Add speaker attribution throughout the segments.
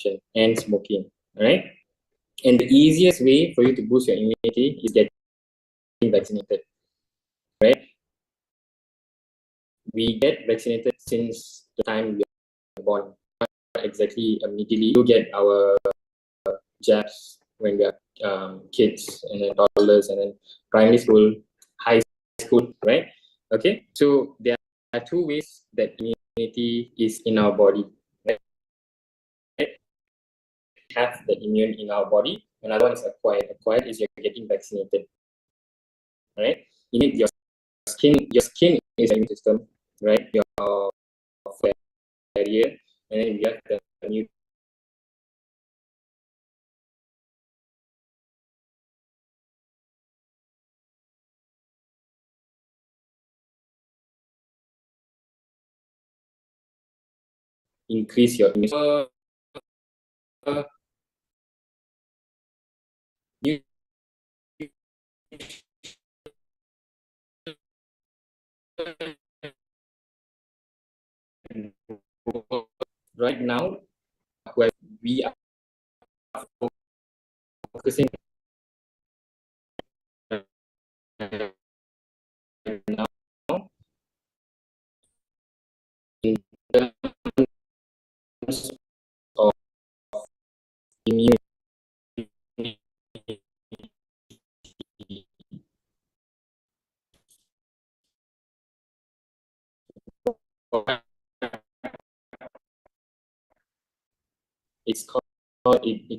Speaker 1: consumption and smoking. All right. And the easiest way for you to boost your immunity is getting vaccinated. Right. We get vaccinated since the time we are born. Not exactly immediately. You get our jabs when we are kids, and then toddlers, and then primary school, high school, right? Okay, so there are two ways that immunity is in our body. Right? We have the immune in our body. Another one is acquired. Acquired is you're getting vaccinated. Right? You need your skin. Your skin is your immune system, right? Your barrier, and then you have the immune. Increase your immune. You right now, where we are focusing now in terms of immunity. It's called we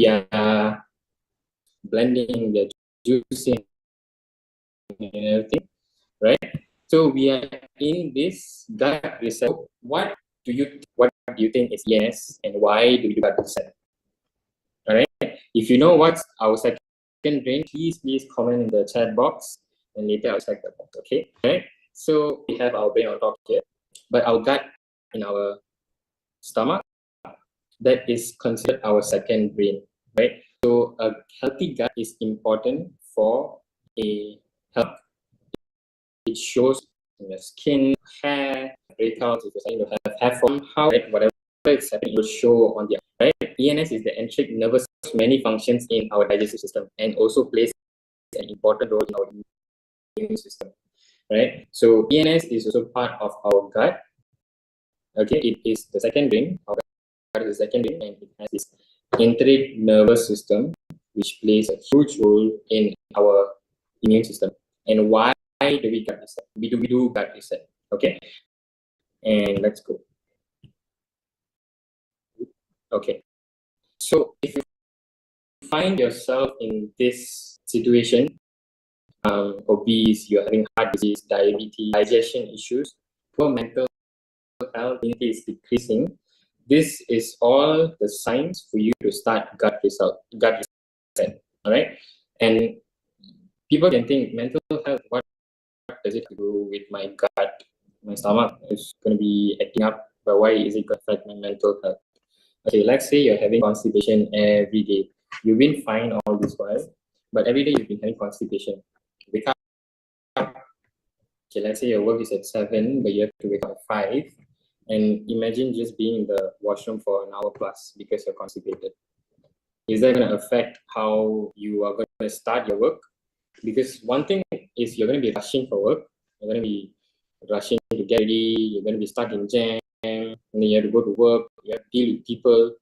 Speaker 1: are blending the juicing and everything, right? So we are in this gut reset. What do you think is ENS, and why do we do gut reset? All right. If you know what's our second brain, please comment in the chat box, and later I'll check the box. Okay. All right. So we have our brain on top here, but our gut in our stomach, that is considered our second brain, right? So a healthy gut is important for a health. It shows in your skin, hair, breakouts, if you're starting to have hair form, how, right, whatever is happening, it will show on the right. ENS is the enteric nervous system, many functions in our digestive system, and also plays an important role in our immune system, right? So ENS is also part of our gut. Okay, it is the second brain. Our gut is the second brain, and it has this enteric nervous system, which plays a huge role in our immune system. And why do we gut reset? We do gut reset. Okay, and let's go. Okay, so if you find yourself in this situation, obese, you're having heart disease, diabetes, digestion issues, poor mental health, immunity is decreasing, this is all the signs for you to start gut reset. All right, and people can think mental health, what does it do with my gut? My stomach is going to be acting up, but why is it going to affect my mental health? Okay, let's say you're having constipation every day. You've been fine all this while, but every day you've been having constipation. Wake up. Okay, let's say your work is at 7, but you have to wake up at 5. And imagine just being in the washroom for an hour plus because you're constipated. Is that going to affect how you are going to start your work? Because one thing is you're going to be rushing for work. You're going to be rushing to get ready. You're going to be stuck in jam. And then you have to go to work. You have to deal with people.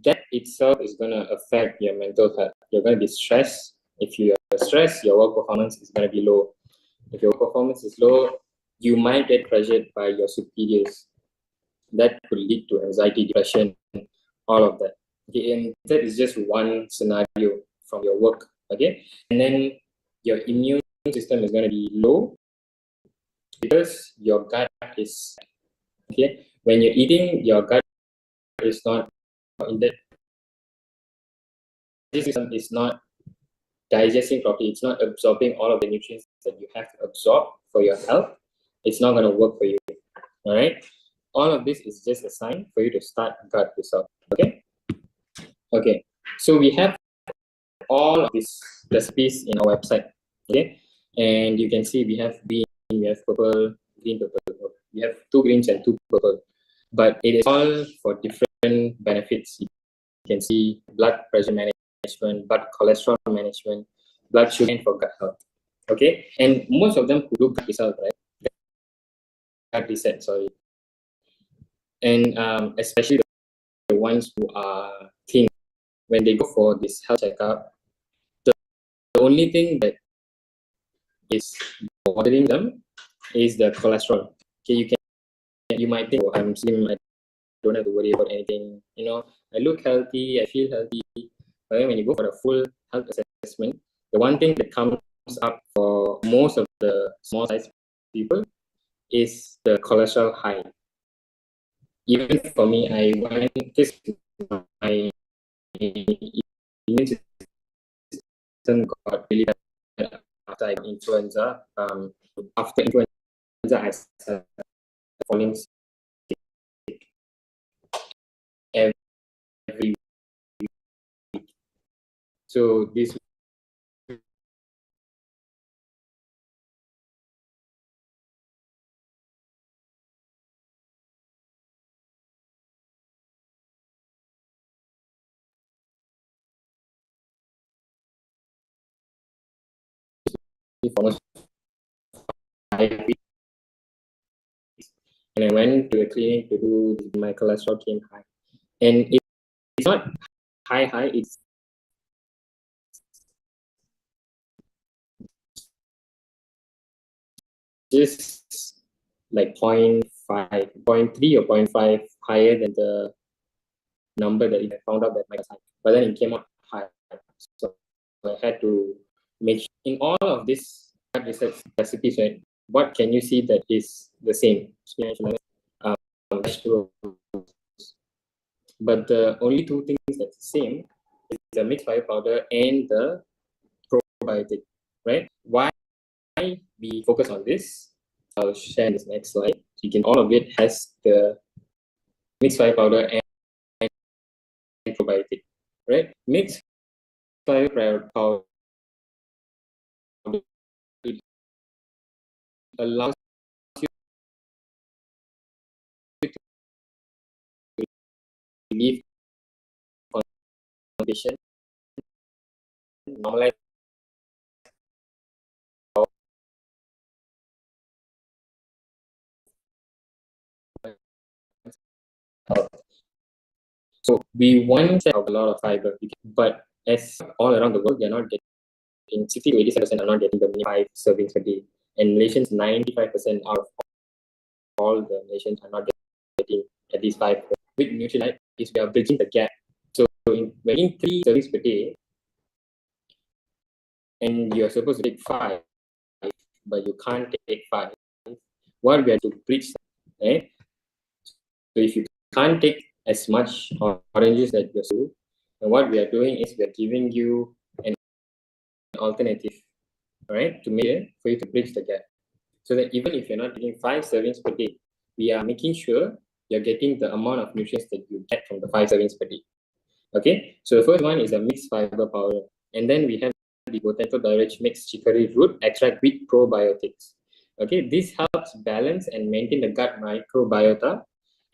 Speaker 1: That itself is going to affect your mental health. You're going to be stressed. If you are stressed, your work performance is going to be low. If your performance is low, you might get pressured by your superiors. That could lead to anxiety, depression, all of that. Okay, and that is just one scenario from your work. Okay, and then your immune system is going to be low because your gut is okay. When you're eating, your gut is not in that system is not digesting properly. It's not absorbing all of the nutrients that you have to absorb for your health. It's not going to work for you. All right. All of this is just a sign for you to start gut reset. Okay. Okay. So we have all of these recipes in our website. Okay, and you can see we have green, we have purple, green, purple. We have 2 greens and 2 purple, but it is all for different benefits. You can see blood pressure management, blood cholesterol management, blood sugar, and for gut health. Okay, and most of them who do gut result, right? Gut reset, sorry, and especially the ones who are thin, when they go for this health checkup, the only thing that is bothering them is the cholesterol. Okay, you might think, oh, I'm slim, I don't have to worry about anything. You know, I look healthy, I feel healthy. But then when you go for a full health assessment, the one thing that comes up for most of the small size people is the cholesterol high. Even for me, I went this my immune system got really bad after I got influenza. After influenza, I started falling sick every week. So this for almost 5 weeks, and I went to the clinic to do my cholesterol came high, and it's not high. It's just like 0.5, 0.3 or 0.5 higher than the number that I found out that my high. But then it came out high. So I had to make sure in all of these research recipes, right? What can you see that is the same? Spinach, vegetables. But the only two things that's the same is the mixed fiber powder and the probiotic, right? Why we focus on this? I'll share this next slide. You can all of it has the mixed fiber powder and probiotic, right? Mixed fiber powder it allows you to relieve condition, normalize health. So we want to have a lot of fiber, but as all around the world, they're not getting 60 to 87% are not getting the 5 servings per day. And Malaysians, 95% out of all the nations are not getting at least 5. With Nutrilite, is we are bridging the gap. So when in 3 servings per day, and you're supposed to take 5, but you can't take 5, what we have to bridge, right? So if you can't take as much oranges that you're supposed to, and what we are doing is we are giving you an alternative, right, to make it for you to bridge the gap. So that even if you're not taking 5 servings per day, we are making sure you're getting the amount of nutrients that you get from the 5 servings per day. Okay, so the first one is a mixed fiber powder, and then we have the botanical beverage mixed chicory root extract with probiotics. Okay, this helps balance and maintain the gut microbiota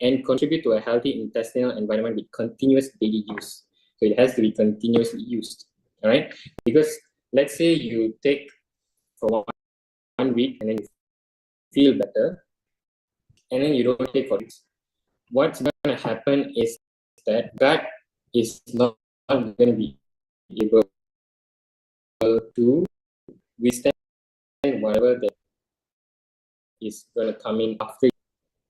Speaker 1: and contribute to a healthy intestinal environment with continuous daily use. So it has to be continuously used. All right, because let's say you take for 1 week and then you feel better, and then you don't take for weeks. What's going to happen is that gut is not going to be able to withstand whatever that is going to come in after.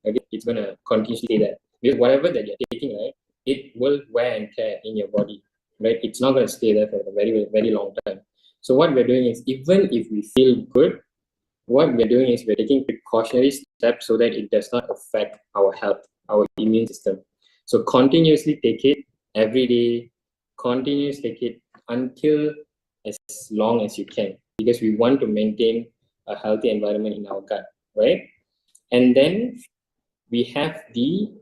Speaker 1: Okay? It's going to continuously stay there. Because whatever that you're taking, right, it will wear and tear in your body, right? It's not going to stay there for a very, very long time. So what we're doing is, even if we feel good, what we're doing is we're taking precautionary steps so that it does not affect our health, our immune system. So continuously take it every day, continuously take it until as long as you can, because we want to maintain a healthy environment in our gut, right? And then we have the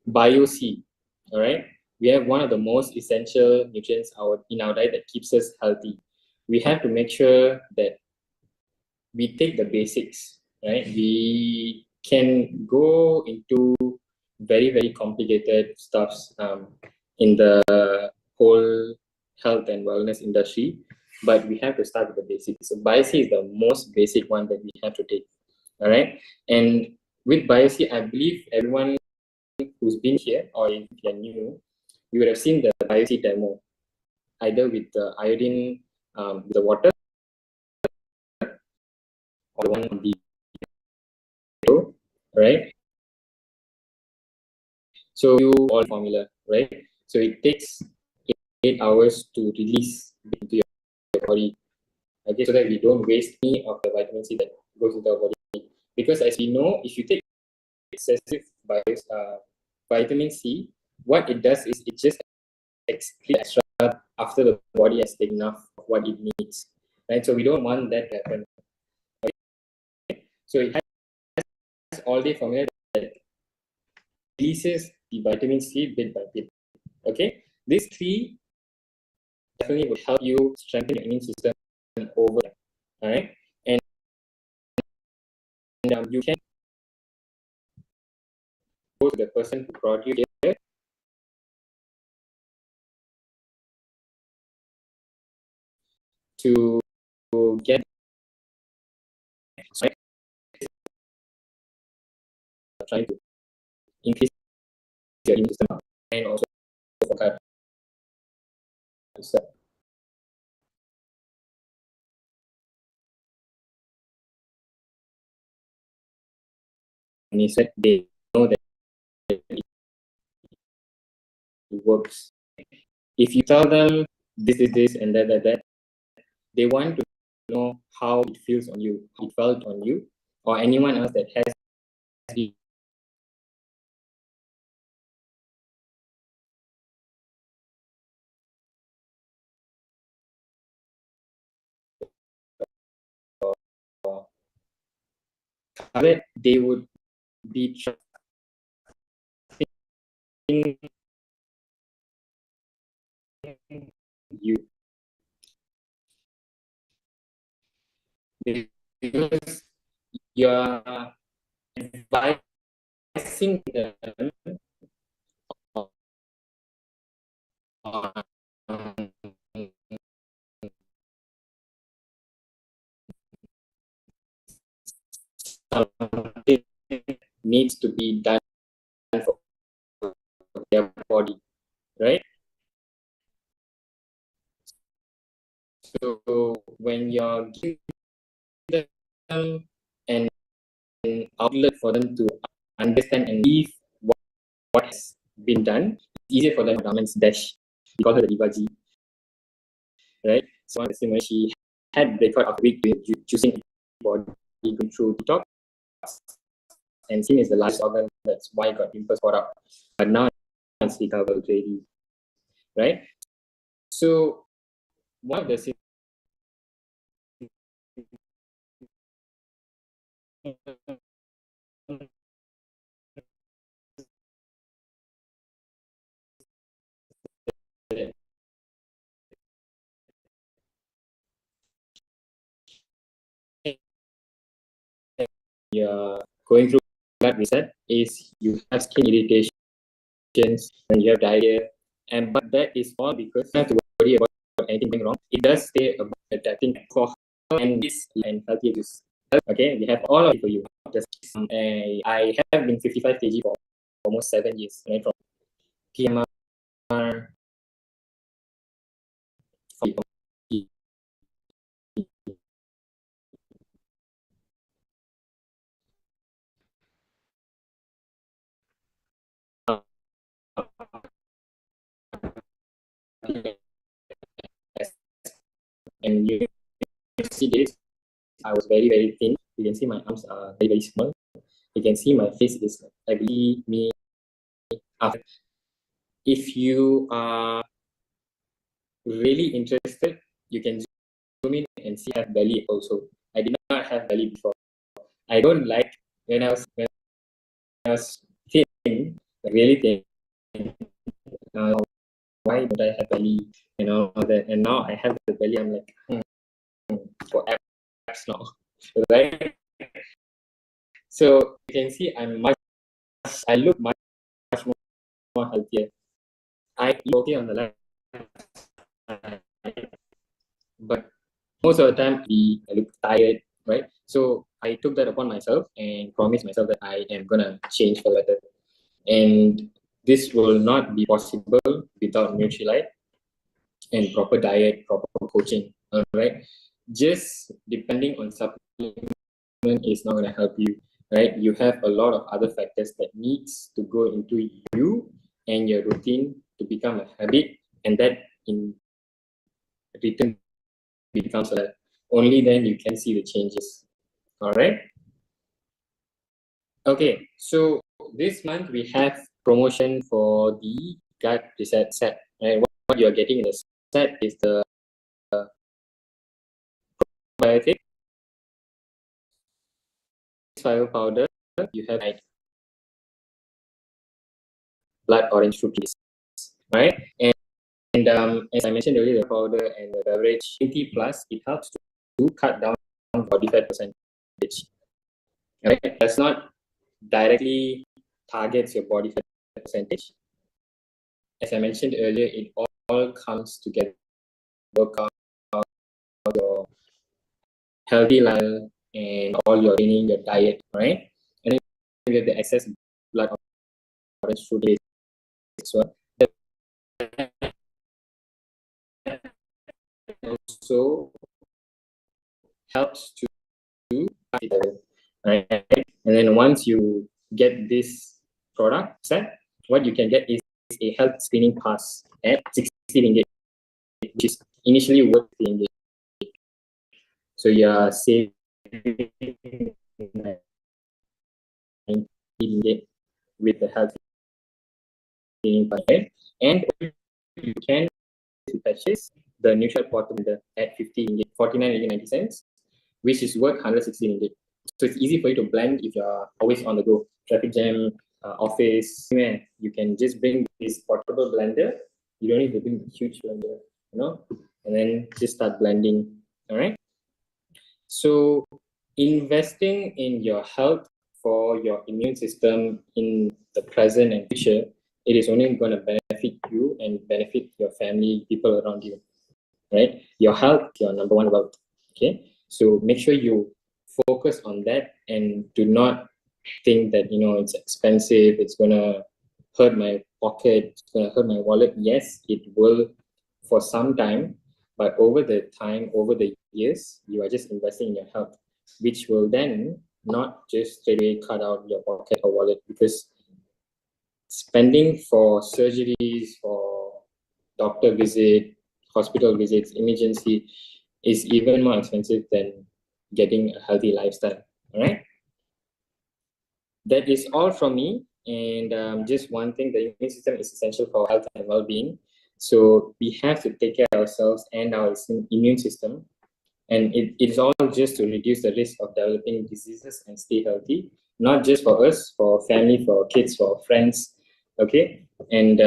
Speaker 1: BioC, all right? We have one of the most essential nutrients in our diet that keeps us healthy. We have to make sure that we take the basics, right? We can go into very, very complicated stuffs in the whole health and wellness industry, but we have to start with the basics. So biopsy is the most basic one that we have to take, all right? And with biopsy, I believe everyone who's been here, or if you're new, you would have seen the biopsy demo, either with the iodine, with the water, or the one on the video, right? So you all formula, right? So it takes 8 hours to release into your body, okay, so that we don't waste any of the vitamin C that goes into our body. Because as we know, if you take excessive vitamin C, what it does is it just excretes extra after the body has taken enough of what it needs, right? So we don't want that to happen. Okay? So it has all day formula that releases the vitamin C bit by bit. Okay, these three definitely will help you strengthen your immune system over time. All right, and you can go to the person who brought you here to get, right, trying to increase your immune system and also for cancer. And he said they know that it works. If you tell them this is this and that, they want to know how it feels on you, how it felt on you, or anyone else that has the tablet, they would be trusting you because you're advising them on something needs to be done for their body, right? So when you're giving them an outlet for them to understand and leave what has been done, it's easier for them. Raman's dash, we call her the Diva G, right? So one of the she had record of a week choosing body going through detox, and skin is the largest organ. That's why got pimples for up. But now it's recovered already, right? So one of the you're going through blood reset is you have skin irritations and you have diarrhea, and but that is all because you don't have to worry about anything going wrong. It does stay about adapting for and this and healthy use. Okay, we have all of it for you. Just I have been 55 kg for almost 7 years, right? From PMR, and you see this, I was very, very thin. You can see my arms are very, very small. You can see my face is heavily me. After. If you are really interested, you can zoom in and see I have belly also. I did not have belly before. I don't like when I was thin, really thin. Uh, why don't I have belly? You know that, and now I have the belly. I'm like for abs now. right? So you can see I look much more healthier. I eat okay on the left side, but most of the time I look tired, right? So I took that upon myself and promised myself that I am gonna change for the better. And this will not be possible without Nutrilite and proper diet, proper coaching. All right. Just depending on supplement is not gonna help you, right? You have a lot of other factors that needs to go into you and your routine to become a habit, and that in return becomes a only then you can see the changes. All right. Okay, so this month we have promotion for the gut reset set. Right? What you're getting in the set is the probiotic fiber powder. You have like blood orange fruit juice, right? And as I mentioned earlier, the powder and the beverage 80 plus, it helps to cut down body fat percentage. Right? It does not directly targets your body fat percentage. As I mentioned earlier, it all comes together. Workout, your healthy lifestyle, and all your training, your diet, right? And then you have the excess blood orange fruit as well. That also helps to cut it away, right? And then once you get this product set, what you can get is a health screening pass at 60 ringgit, which is initially worth 60 ringgit. So you are saving 90 ringgit with the health screening pass, right? And you can purchase the Nutrilite bottle at 50 ringgit, 49 ringgit 90 cents, which is worth 160 ringgit. So it's easy for you to blend if you're always on the go, traffic jam, office, anywhere. You can just bring this portable blender. You don't need to bring a huge blender, you know, and then just start blending. All right. So investing in your health for your immune system in the present and future, it is only going to benefit you and benefit your family, people around you, right? Your health, your number one wealth. Okay, so make sure you focus on that and do not think that it's expensive, it's gonna hurt my pocket, it's gonna hurt my wallet. Yes, it will for some time, but over the years, you are just investing in your health, which will then not just straight away cut out your pocket or wallet, because spending for surgeries, for doctor visit, hospital visits, emergency is even more expensive than getting a healthy lifestyle. All right. That is all from me. And just one thing, the immune system is essential for health and well-being. So we have to take care of ourselves and our immune system. And it is all just to reduce the risk of developing diseases and stay healthy, not just for us, for family, for kids, for friends. Okay. And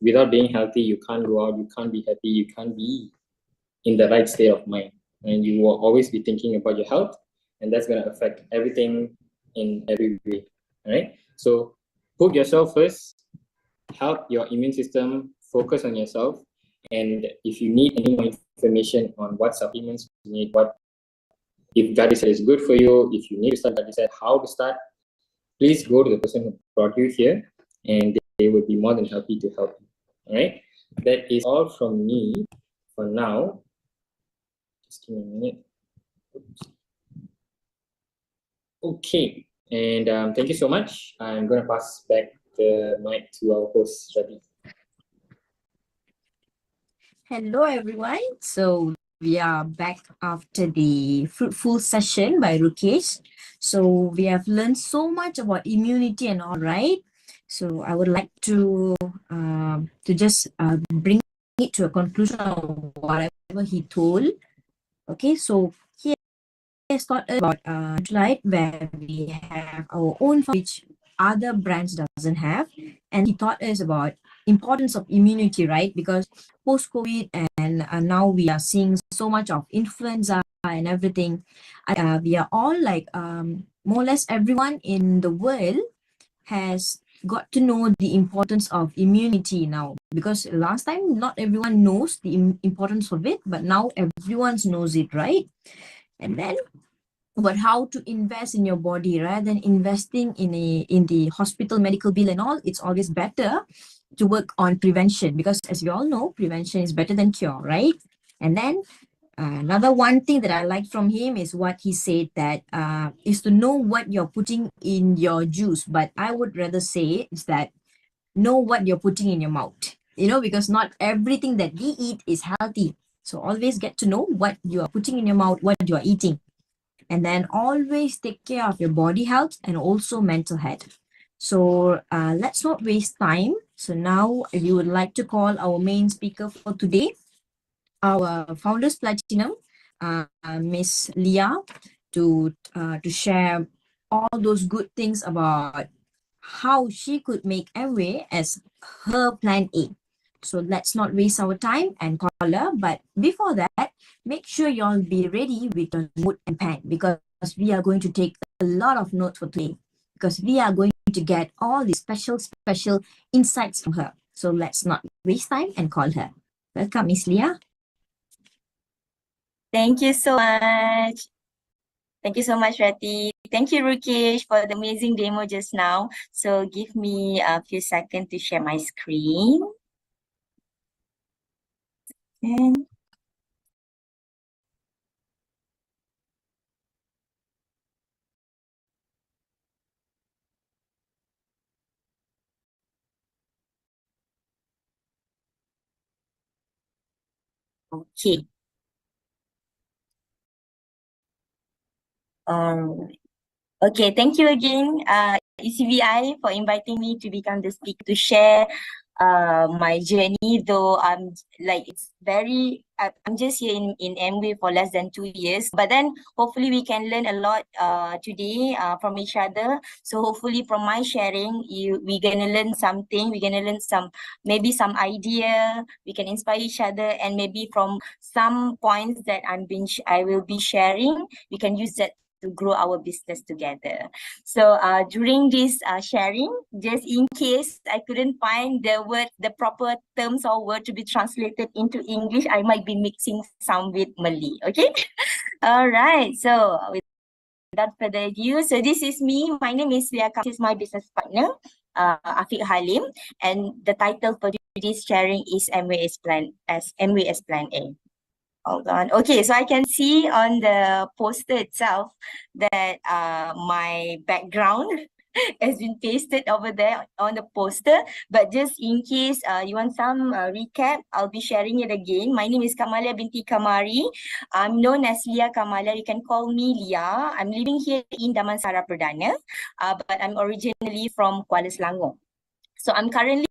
Speaker 1: without being healthy, you can't go out, you can't be happy, you can't be in the right state of mind. And you will always be thinking about your health, and that's going to affect everything in every way. All right. So put yourself first, help your immune system, focus on yourself. And if you need any more information on what supplements you need, if gut reset is good for you, if you need to start gut reset, how to start, please go to the person who brought you here, and they will be more than happy to help you. All right. That is all from me for now. Just give me a minute. Oops. Okay. And thank you so much. I'm going to pass back the mic to our host, Ravi.
Speaker 2: Hello, everyone. So we are back after the fruitful session by Rukesh. So we have learned so much about immunity and all, right? So I would like to just bring it to a conclusion of whatever he told. Okay, so he has taught us about Nutrilite, where we have our own which other brands doesn't have, and he taught us about importance of immunity, right? Because post COVID and now we are seeing so much of influenza and everything. We are all like more or less everyone in the world has got to know the importance of immunity now, because last time not everyone knows the importance of it, but now everyone knows it, right? And then about how to invest in your body rather than investing in the hospital medical bill and all. It's always better to work on prevention, because as we all know, prevention is better than cure, right? And then another one thing that I like from him is what he said, that is to know what you're putting in your juice. But I would rather say is that know what you're putting in your mouth, because not everything that we eat is healthy. So always get to know what you are putting in your mouth, what you are eating. And then always take care of your body health and also mental health. So let's not waste time. So now, if you would like to call our main speaker for today, our Founders Platinum, Miss Leah, to share all those good things about how she could make Amway as her plan A. So let's not waste our time and call her. But before that, make sure y'all be ready with your note and pen, because we are going to take a lot of notes for today, because we are going to get all the special insights from her. So let's not waste time and call her. Welcome, Miss Leah.
Speaker 3: Thank you so much. Thank you so much, Rati. Thank you, Rukesh, for the amazing demo just now. So give me a few seconds to share my screen. And okay. Okay, thank you again, ECVI, for inviting me to become the speaker to share my journey. Though it's very, I'm just here in Amway for less than 2 years, but then hopefully we can learn a lot today from each other. So hopefully from my sharing, we're gonna learn something. We're gonna learn maybe some idea. We can inspire each other, and maybe from some points that I will be sharing, we can use that to grow our business together. So during this sharing, just in case I couldn't find the proper terms or word to be translated into English, I might be mixing some with Malay. Okay. All right. So without further ado, so this is me. My name is Leah. This is my business partner, Afiq Halim, and the title for today's sharing is MWS Plan A. Hold on. Okay, so I can see on the poster itself that my background has been pasted over there on the poster. But just in case you want some recap, I'll be sharing it again. My name is Kamalia binti Kamari. I'm known as Leah Kamalia. You can call me Leah. I'm living here in Damansara Perdana, but I'm originally from Kuala Selangor. So I'm currently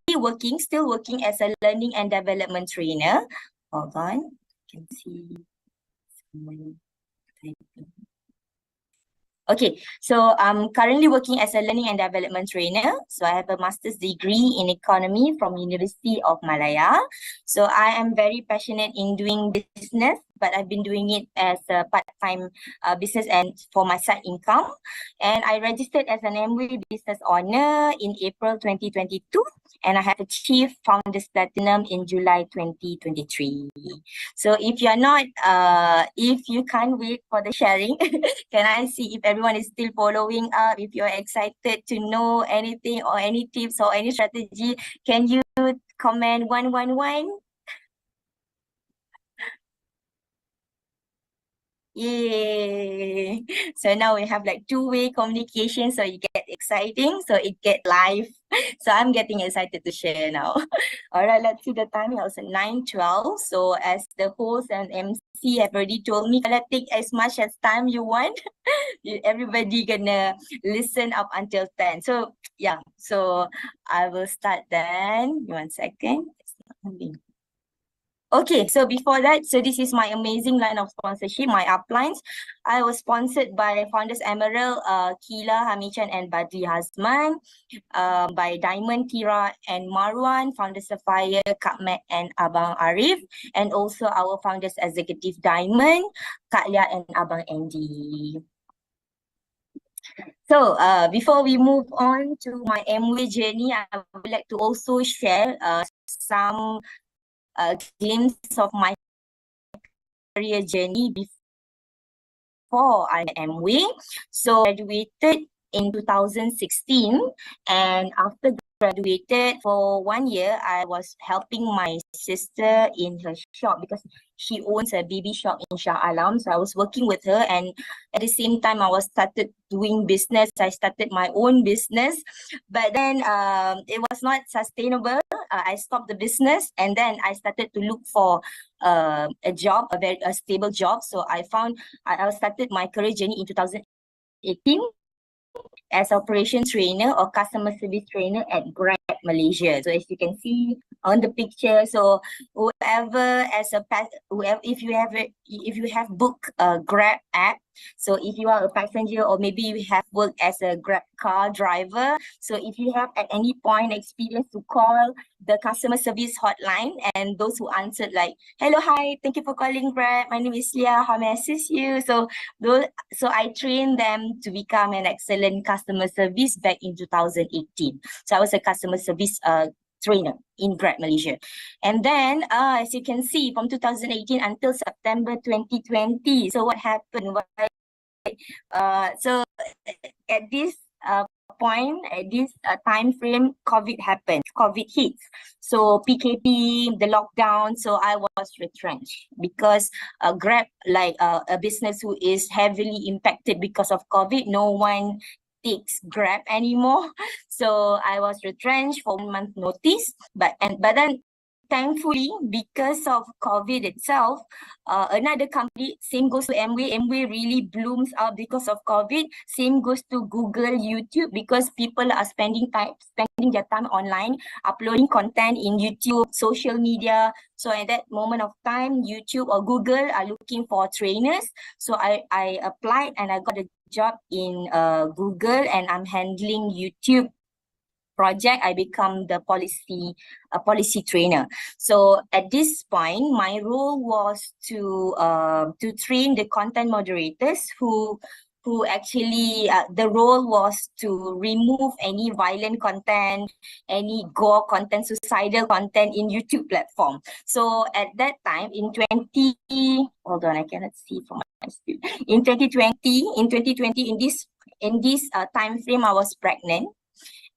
Speaker 3: still working as a learning and development trainer. Hold on. You can see. Okay, so I'm currently working as a learning and development trainer. So I have a master's degree in economy from University of Malaya. So I am very passionate in doing business, but I've been doing it as a part-time business and for my side income. And I registered as an Amway business owner in April 2022, and I have achieved Founders Platinum in July 2023. So if you're not, if you can't wait for the sharing, can I see if everyone is still following up? If you're excited to know anything or any tips or any strategy, can you comment 111? Yay! So now we have like two-way communication, so it get exciting, so it get live. So I'm getting excited to share now. All right, let's see the time. It was at 9:12. So as the host and MC have already told me, let's take as much as time you want. Everybody gonna listen up until 10. So yeah, so I will start then. One second. It's not moving. Okay, so before that, so this is my amazing line of sponsorship, my uplines. I was sponsored by Founders Emerald, Kila, Hamichan, and Badri Hazman, by Diamond, Tira, and Marwan, Founders Sapphire, Kak Matt, and Abang Arif, and also our Founders Executive Diamond, Kak Lia, and Abang Andy. So before we move on to my MWay journey, I would like to also share some glimpse of my career journey before I MWay. So I graduated in 2016, and after graduated for 1 year, I was helping my sister in her shop because she owns a baby shop in Shah Alam. So I was working with her, and at the same time I was started doing business. I started my own business, but then it was not sustainable. I stopped the business, and then I started to look for a job, a stable job. So I started my career journey in 2018 as operation trainer or customer service trainer at Grab Malaysia. So as you can see on the picture, so whoever if you have booked a Grab app, so if you are a passenger or maybe you have worked as a Grab car driver, so if you have at any point experience to call the customer service hotline, and those who answered like, hello, hi, thank you for calling Grab, my name is Leah, how may I assist you? So I trained them to become an excellent customer service back in 2018. So I was a customer service trainer in Grab Malaysia. And then as you can see, from 2018 until September 2020, so what happened? So at this point, at this time frame, COVID happened, COVID hits. So PKP, the lockdown, so I was retrenched because Grab, like a business who is heavily impacted because of COVID, no one takes Grab anymore. So I was retrenched for 1 month notice, but then thankfully, because of COVID itself, another company, same goes to MWay. MWay really blooms out because of COVID. Same goes to Google, YouTube, because people are spending their time online, uploading content in YouTube, social media. So at that moment of time, YouTube or Google are looking for trainers. So I applied and I got a job in Google, and I'm handling YouTube project. I become the policy trainer. So at this point, my role was to train the content moderators who actually the role was to remove any violent content, any gore content, suicidal content in YouTube platform. So at that time in 20, hold on, I cannot see from my screen. In 2020, in this time frame, I was pregnant.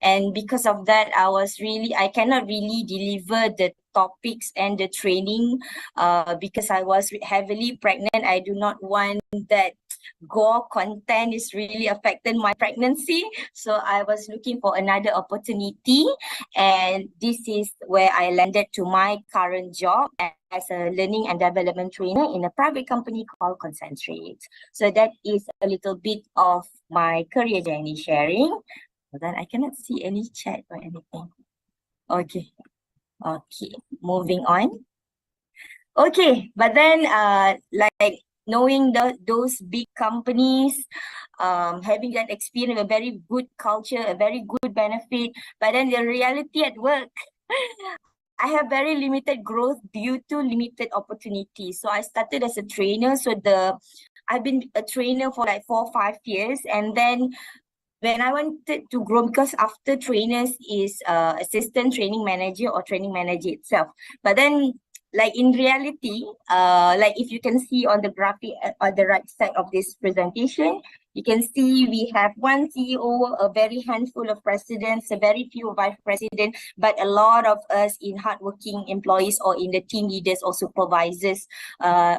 Speaker 3: And because of that, I cannot really deliver the topics and the training because I was heavily pregnant. I do not want that gore content is really affecting my pregnancy. So I was looking for another opportunity. And this is where I landed to my current job as a learning and development trainer in a private company called Concentrate. So that is a little bit of my career journey sharing. But then I cannot see any chat or anything. Okay. Moving on. Okay, but then like knowing those big companies, having that experience, a very good culture, a very good benefit, but then the reality at work, I have very limited growth due to limited opportunities. So I started as a trainer. So I've been a trainer for like 4 or 5 years, and then when I wanted to grow, because after trainers is assistant training manager or training manager itself. But then like in reality, like if you can see on the graphic on the right side of this presentation, you can see we have one CEO, a very handful of presidents, a very few vice presidents, but a lot of us in hardworking employees or in the team leaders or supervisors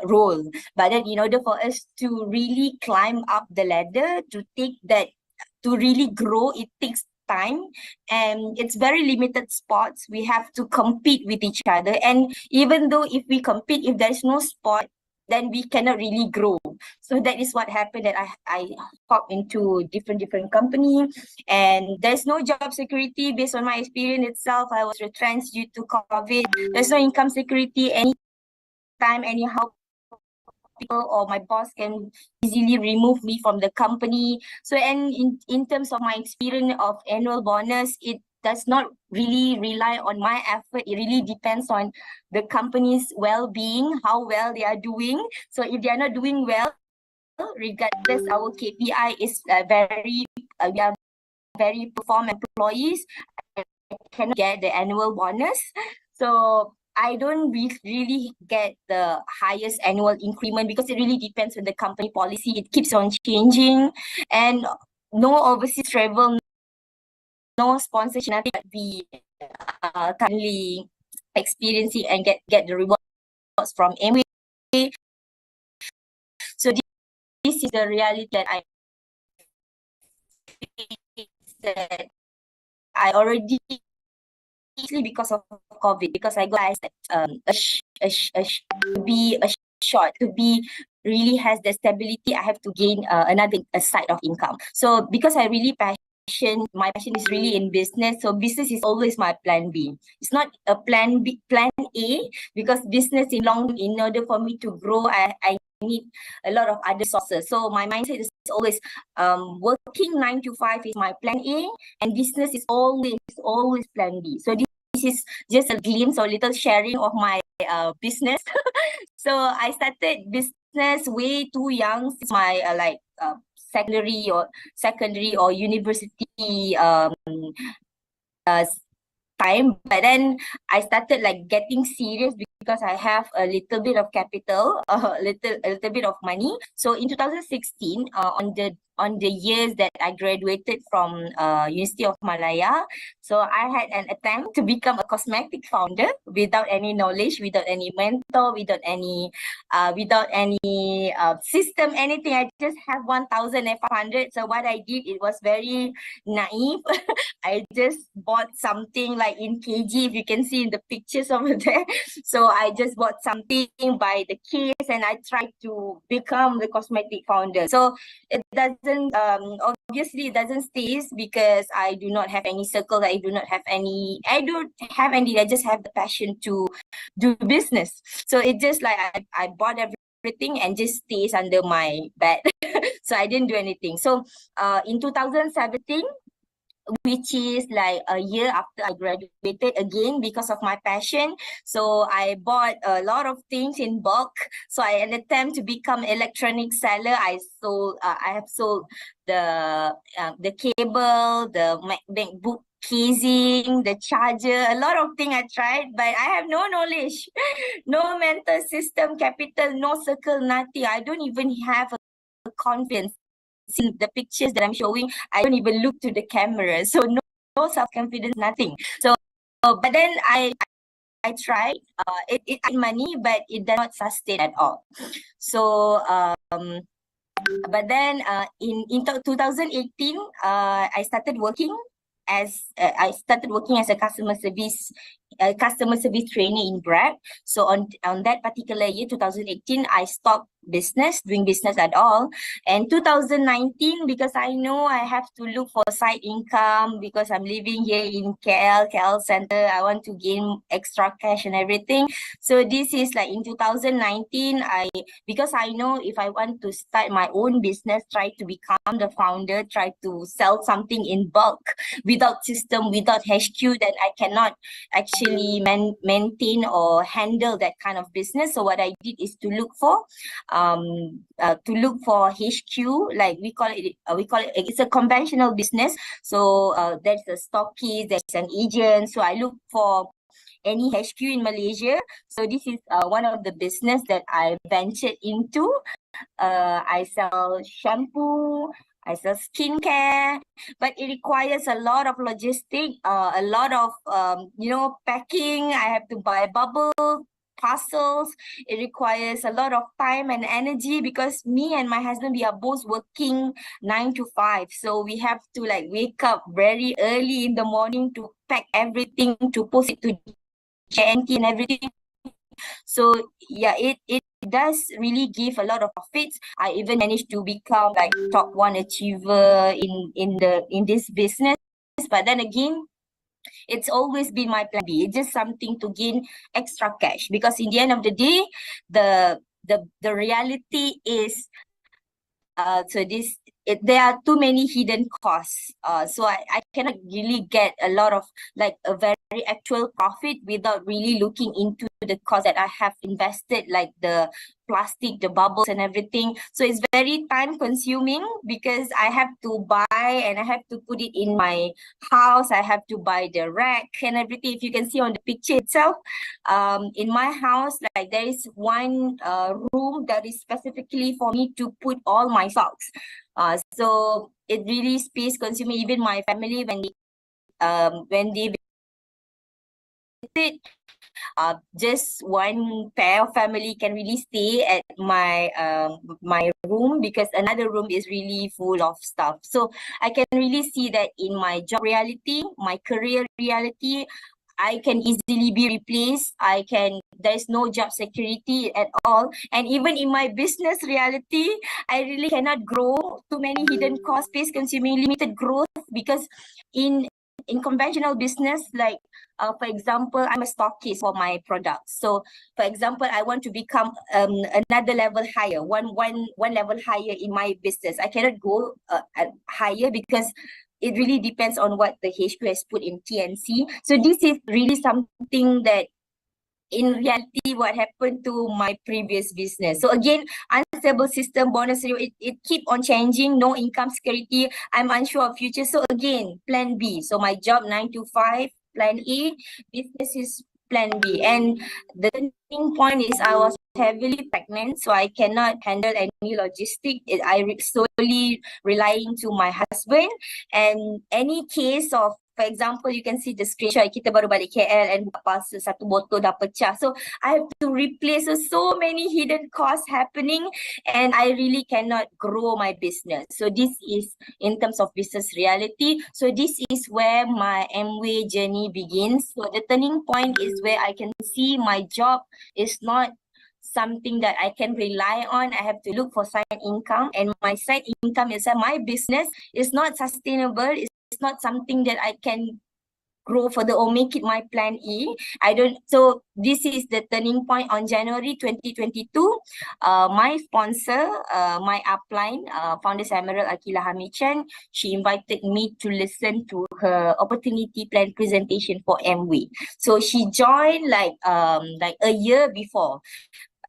Speaker 3: role. But then in order for us to really climb up the ladder, to really grow, it takes time, and it's very limited spots. We have to compete with each other, and even though if we compete, if there's no spot, then we cannot really grow. So that is what happened, that I hop into different company, and there's no job security. Based on my experience itself, I was retrenched due to COVID. There's no income security. anytime, anyhow, people or my boss can easily remove me from the company. So, and in terms of my experience of annual bonus, it does not really rely on my effort. It really depends on the company's well-being, how well they are doing. So if they are not doing well, regardless our KPI is we are very perform employees, I cannot get the annual bonus. So I don't really get the highest annual increment because it really depends on the company policy. It keeps on changing, and no overseas travel, no sponsorship, nothing that we currently experiencing and get the rewards from Amway. So this is the reality that that I already because of COVID, because I got to be a short, to be really has the stability, I have to gain another side of income. So because I really my passion is really in business. So business is always my plan B. It's not a plan B, plan A, because business in order for me to grow, I need a lot of other sources. So my mindset is always working 9 to 5 is my plan A, and business is always plan B. So this is just a glimpse or little sharing of my business. So I started business way too young, since my secondary or university time. But then I started like getting serious because I have a little bit of capital, a little bit of money. So in 2016, on the years that I graduated from University of Malaya, so I had an attempt to become a cosmetic founder without any knowledge, without any mentor, without any system, anything. I just have 1,500. So what I did, it was very naive. I just bought something like in kg, if you can see in the pictures over there. So I just bought something by the case, and I tried to become the cosmetic founder. So it doesn't obviously it doesn't stay, because I do not have any circle. I don't have any. I just have the passion to do business. So it just like I bought everything and just stays under my bed. So I didn't do anything. So in 2017, which is like a year after I graduated, again because of my passion, so I bought a lot of things in bulk. So I an attempt to become electronic seller. I have sold the cable, the MacBook casing, the charger, a lot of things I tried, but I have no knowledge, no mental system, capital, no circle, nothing. I don't even have a confidence. In the pictures that I'm showing, I don't even look to the camera. So no self-confidence, nothing. So but then I tried. It had money, but it does not sustain at all. So but then in 2018, I started working as a customer service trainer in Grab. So on that particular year, 2018, I stopped doing business at all. And 2019, because I know I have to look for side income, because I'm living here in KL Center, I want to gain extra cash and everything. So this is like in 2019, because I know if I want to start my own business, try to become the founder, try to sell something in bulk without system, without HQ, then I cannot actually maintain or handle that kind of business. So what I did is to look for HQ, like we call it it's a conventional business. So there's a stockist, there's an agent. So I look for any HQ in Malaysia. So this is one of the business that I ventured into. I sell shampoo, I sell skincare, but it requires a lot of logistic, a lot of packing. I have to buy bubble parcels. It requires a lot of time and energy, because me and my husband, we are both working 9 to 5. So we have to like wake up very early in the morning to pack everything, to post it to JNT and everything. So yeah, it does really give a lot of profits. I even managed to become like top 1 achiever in this business. But then again, It's always been my plan B. It's just something to gain extra cash, because in the end of the day, the reality is there are too many hidden costs. So I cannot really get a lot of like a very actual profit without really looking into the cost that I have invested, like the plastic, the bubbles and everything. So it's very time consuming, because I have to buy and I have to put it in my house. I have to buy the rack and everything. If you can see on the picture itself, in my house, like there is one room that is specifically for me to put all my socks. So it really space consuming. Even my family, when they visit, just one pair of family can really stay at my room, because another room is really full of stuff. So I can really see that in my job reality, my career reality, I can easily be replaced. There's no job security at all. And even in my business reality, I really cannot grow. Too many hidden costs, space consuming, limited growth, because in conventional business, like for example, I'm a stockist for my products. So for example, I want to become another level higher, one level higher in my business. I cannot go higher, because it really depends on what the HQ has put in TNC. So this is really something that in reality what happened to my previous business. So again, unstable system, bonus, it keep on changing, no income security, I'm unsure of future. So again, plan B. So my job 9 to 5, plan A, business is plan B. And the turning point is I was heavily pregnant, so I cannot handle any logistic. Solely relying to my husband. And any case of, for example, you can see the screenshot, kita baru balik KL and parcel satu botol dah pecah. So I have to replace. So many hidden costs happening, and I really cannot grow my business. So this is in terms of business reality. So this is where my Amway journey begins. So the turning point is where I can see my job is not something that I can rely on. I have to look for side income, and my side income is that my business is not sustainable. It's not something that I can grow further or make it my plan E. So this is the turning point on January 2022. My sponsor, my upline, Founder Admiral Akila Hamichan, she invited me to listen to her opportunity plan presentation for Amway. So she joined like a year before.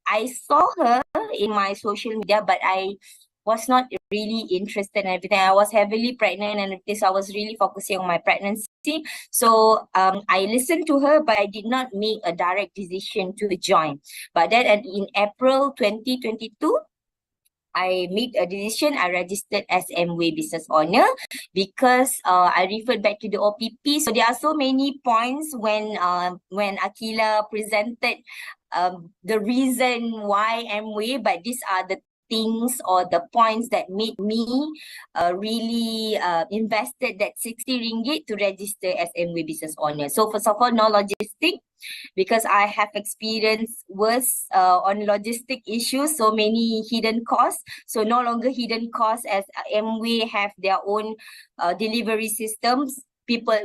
Speaker 3: I saw her in my social media, but I was not really interested in everything. I was heavily pregnant, and this I was really focusing on my pregnancy. So I listened to her, but I did not make a direct decision to join. But then in April 2022, I made a decision. I registered as Amway business owner, because I referred back to the OPP. So there are so many points when Akila presented the reason why Amway, but these are the things or the points that made me really invested that 60 ringgit to register as Amway business owner. So first of all, no logistic, because I have experienced worse on logistic issues, so many hidden costs. So no longer hidden costs, as Amway have their own delivery systems.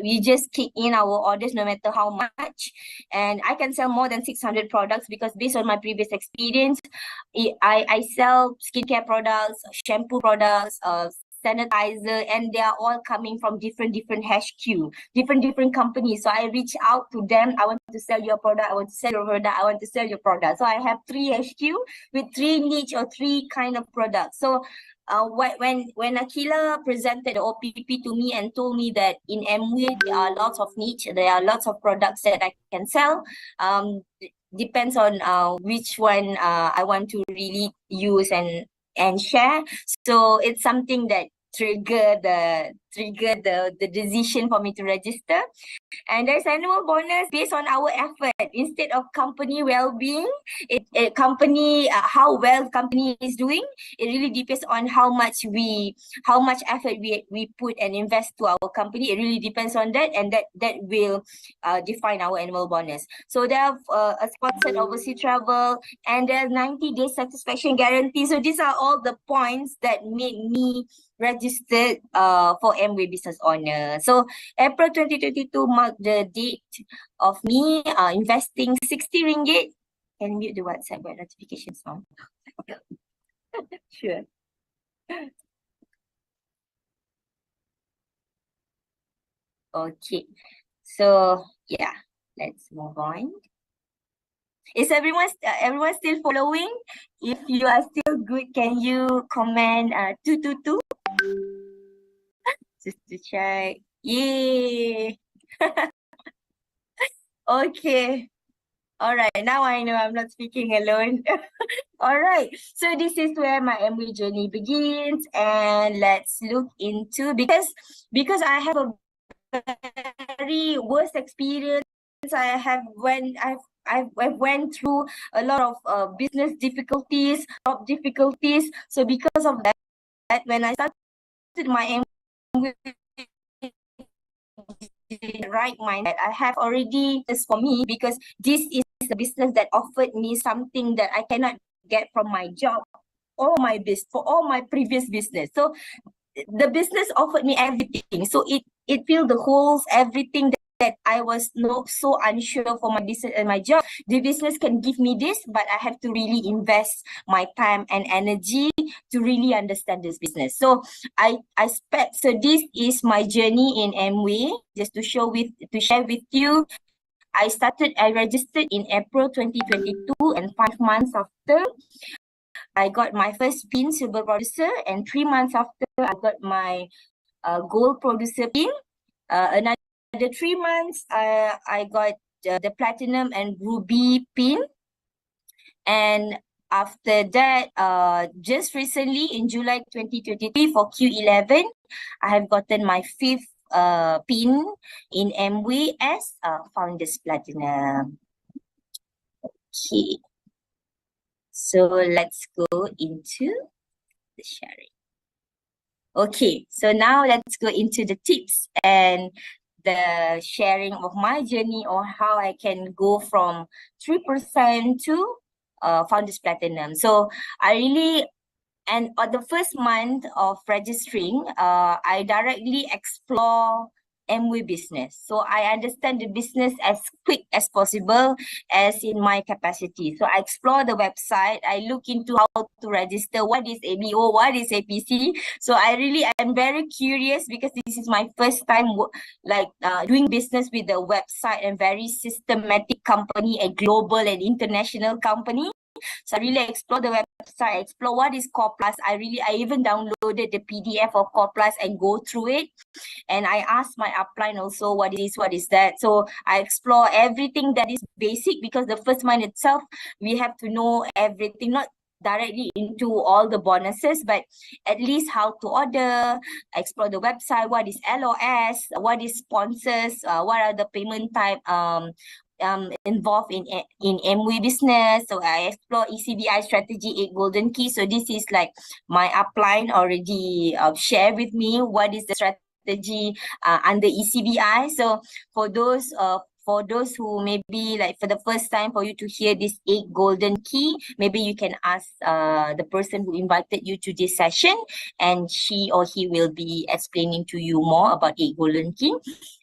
Speaker 3: We just kick in our orders no matter how much, and I can sell more than 600 products, because based on my previous experience, I sell skincare products, shampoo products, sanitizer, and they are all coming from different HQ, different companies. So I reach out to them. I want to sell your product. I want to sell your product. I want to sell your product. So I have 3 HQ with 3 niche or 3 kind of products. So when Akila presented the OPP to me and told me that in Amway there are lots of niche, there are lots of products that I can sell. Depends on which one I want to really use and share. So it's something that trigger the decision for me to register. And there's annual bonus based on our effort. Instead of company well-being, company how well company is doing, it really depends on how much effort we put and invest to our company. It really depends on that, and that will define our annual bonus. So they have a sponsored overseas travel, and there's 90-day satisfaction guarantee. So these are all the points that made me registered for Amway business owner. So April 2022 marked the date of me investing 60 ringgit. Can mute the WhatsApp web notification sound. Sure. Okay. So yeah, let's move on. Is everyone still following? If you are still good, can you comment 222? Just to check. Yay! Okay. All right. Now I know I'm not speaking alone. All right. So this is where my Amway journey begins, and let's look into because I have a very worst experience. I have when I've went through a lot of business difficulties, job difficulties. So because of that, when I started my Amway right mindset, I have already this for me because this is the business that offered me something that I cannot get from my job or my previous business. So the business offered me everything. So it filled the holes, everything that I was not so unsure for my business and my job. The business can give me this, but I have to really invest my time and energy to really understand this business. So so this is my journey in Amway. Just to share with you. I registered in April 2022, and 5 months after, I got my first pin, silver producer, and 3 months after, I got my gold producer pin. Another 3 months, I got the platinum and ruby pin. And after that, just recently in July 2023 for Q11, I have gotten my 5th pin in Amway as Founders Platinum. Okay. So let's go into the sharing. Okay, so now let's go into the tips and the sharing of my journey or how I can go from 3% to Founders Platinum. So and on the first month of registering, I directly explore Amway business. So I understand the business as quick as possible as in my capacity. So I explore the website. I look into how to register, what is ABO, what is APC. So I am very curious because this is my first time doing business with a website and very systematic company, a global and international company. So I really explore the website, explore what is Core Plus. I even downloaded the PDF of Core Plus and go through it. And I asked my upline also, what is that? So I explore everything that is basic because the first month itself, we have to know everything, not directly into all the bonuses, but at least how to order, explore the website, what is LOS, what is sponsors, what are the payment type, involved in Amway business. So I explore ECBI strategy 8 golden key. So this is like my upline already share with me what is the strategy under ECBI. So for those who maybe like for the first time for you to hear this 8 golden key, maybe you can ask the person who invited you to this session, and she or he will be explaining to you more about 8 golden key.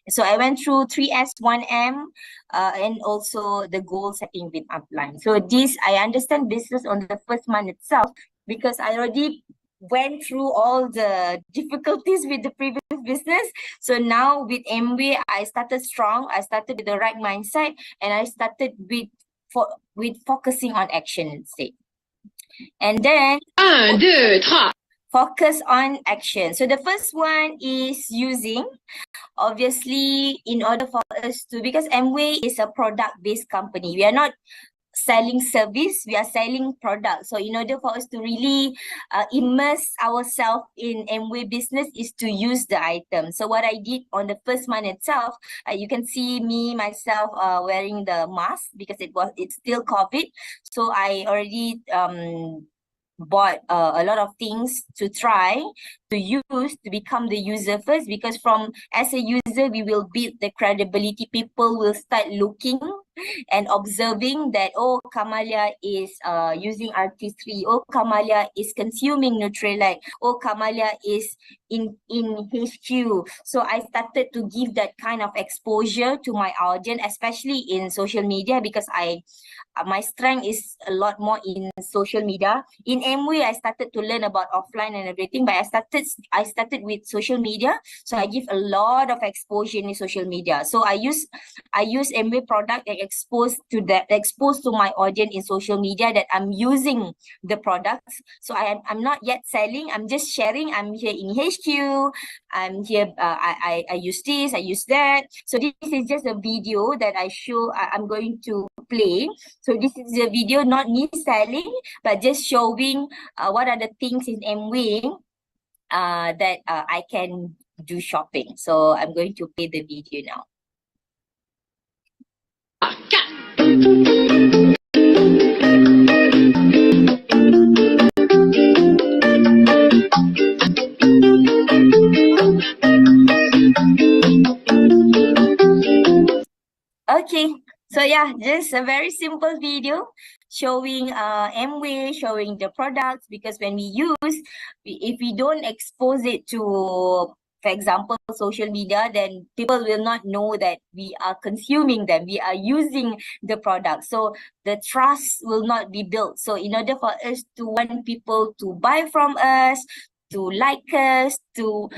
Speaker 3: So I went through 3S, 1M, and also the goal setting with upline. So I understand business on the first month itself because I already went through all the difficulties with the previous business. So now with Amway, I started strong. I started with the right mindset, and I started with focusing on action instead. And then focus on action. So the first one is using, obviously, in order for us to, because Amway is a product-based company. We are not selling service, we are selling products. So in order for us to really immerse ourselves in Amway business is to use the item. So what I did on the first month itself, you can see myself wearing the mask because it's still COVID. So I already bought a lot of things to try to use to become the user first, because as a user we will build the credibility. People will start looking and observing that, oh, Kamalia is using RT3, oh, Kamalia is consuming Nutrilite, oh, Kamalia is in HQ. So I started to give that kind of exposure to my audience, especially in social media, because my strength is a lot more in social media. In Amway, I started to learn about offline and everything, but I started with social media. So I give a lot of exposure in social media. So I use Amway product and expose to my audience in social media that I'm using the products. So I'm not yet selling. I'm just sharing. I'm here in HQ. I'm here. I use this. I use that. So this is just a video that I'm going to play. So this is a video, not me selling, but just showing what are the things in Amway that I can do shopping. So I'm going to play the video now. Okay, so yeah, just a very simple video showing Amway, showing the products, because when if we don't expose it to, for example, social media, then people will not know that we are consuming them, we are using the product. So the trust will not be built. So in order for us to want people to buy from us, to like us, to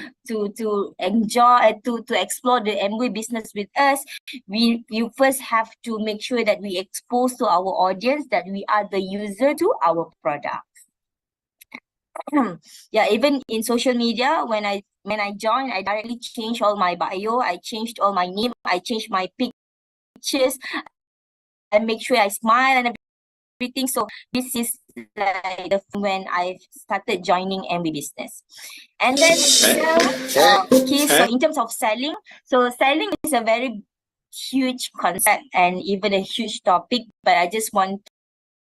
Speaker 3: enjoy, to explore the Amway business with us, you first have to make sure that we expose to our audience that we are the user to our product. Yeah, even in social media, when I joined, I directly changed all my bio, I changed all my name, I changed my pictures, I make sure I smile and everything. So this is like when I started joining Amway business. And then okay, so in terms of selling, so selling is a very huge concept and even a huge topic, but I just want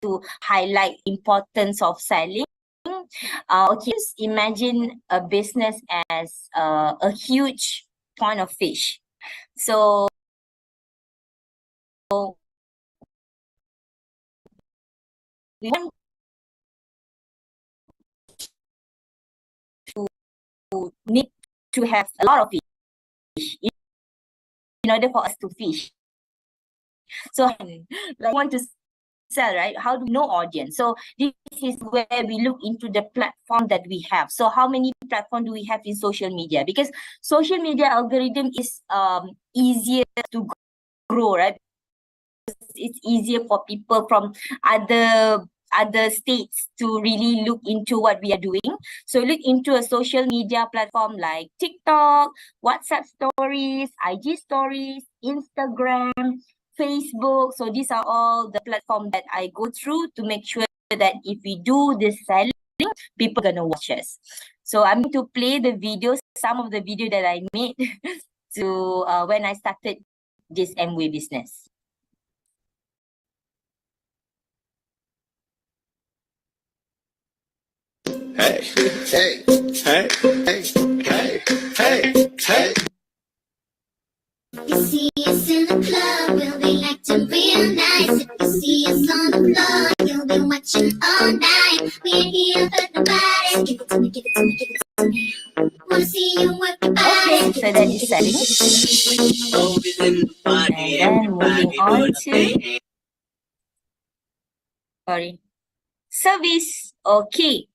Speaker 3: to highlight importance of selling. Okay, just imagine a business as a huge pond of fish. So we want to need to have a lot of fish in order for us to fish. So like want to sell, right? How do we know audience? So this is where we look into the platform that we have. So how many platforms do we have in social media? Because social media algorithm is easier to grow, right? It's easier for people from other states to really look into what we are doing. So look into a social media platform like TikTok, WhatsApp stories, IG stories, Instagram, Facebook. So these are all the platforms that I go through to make sure that if we do this selling, people are gonna watch us. So I'm going to play the videos, some of the video that I made to when I started this Amway business.
Speaker 4: Hey, hey, hey, hey, hey, hey, hey.
Speaker 5: You see us in the club, we'll be acting real nice. If you see us on the floor, you'll be watching all night. We ain't here for the body. Give it to me, give it to me, give it to me. Wanna see you work your body.
Speaker 3: Okay, so that is selling. And then moving on to service. Okay.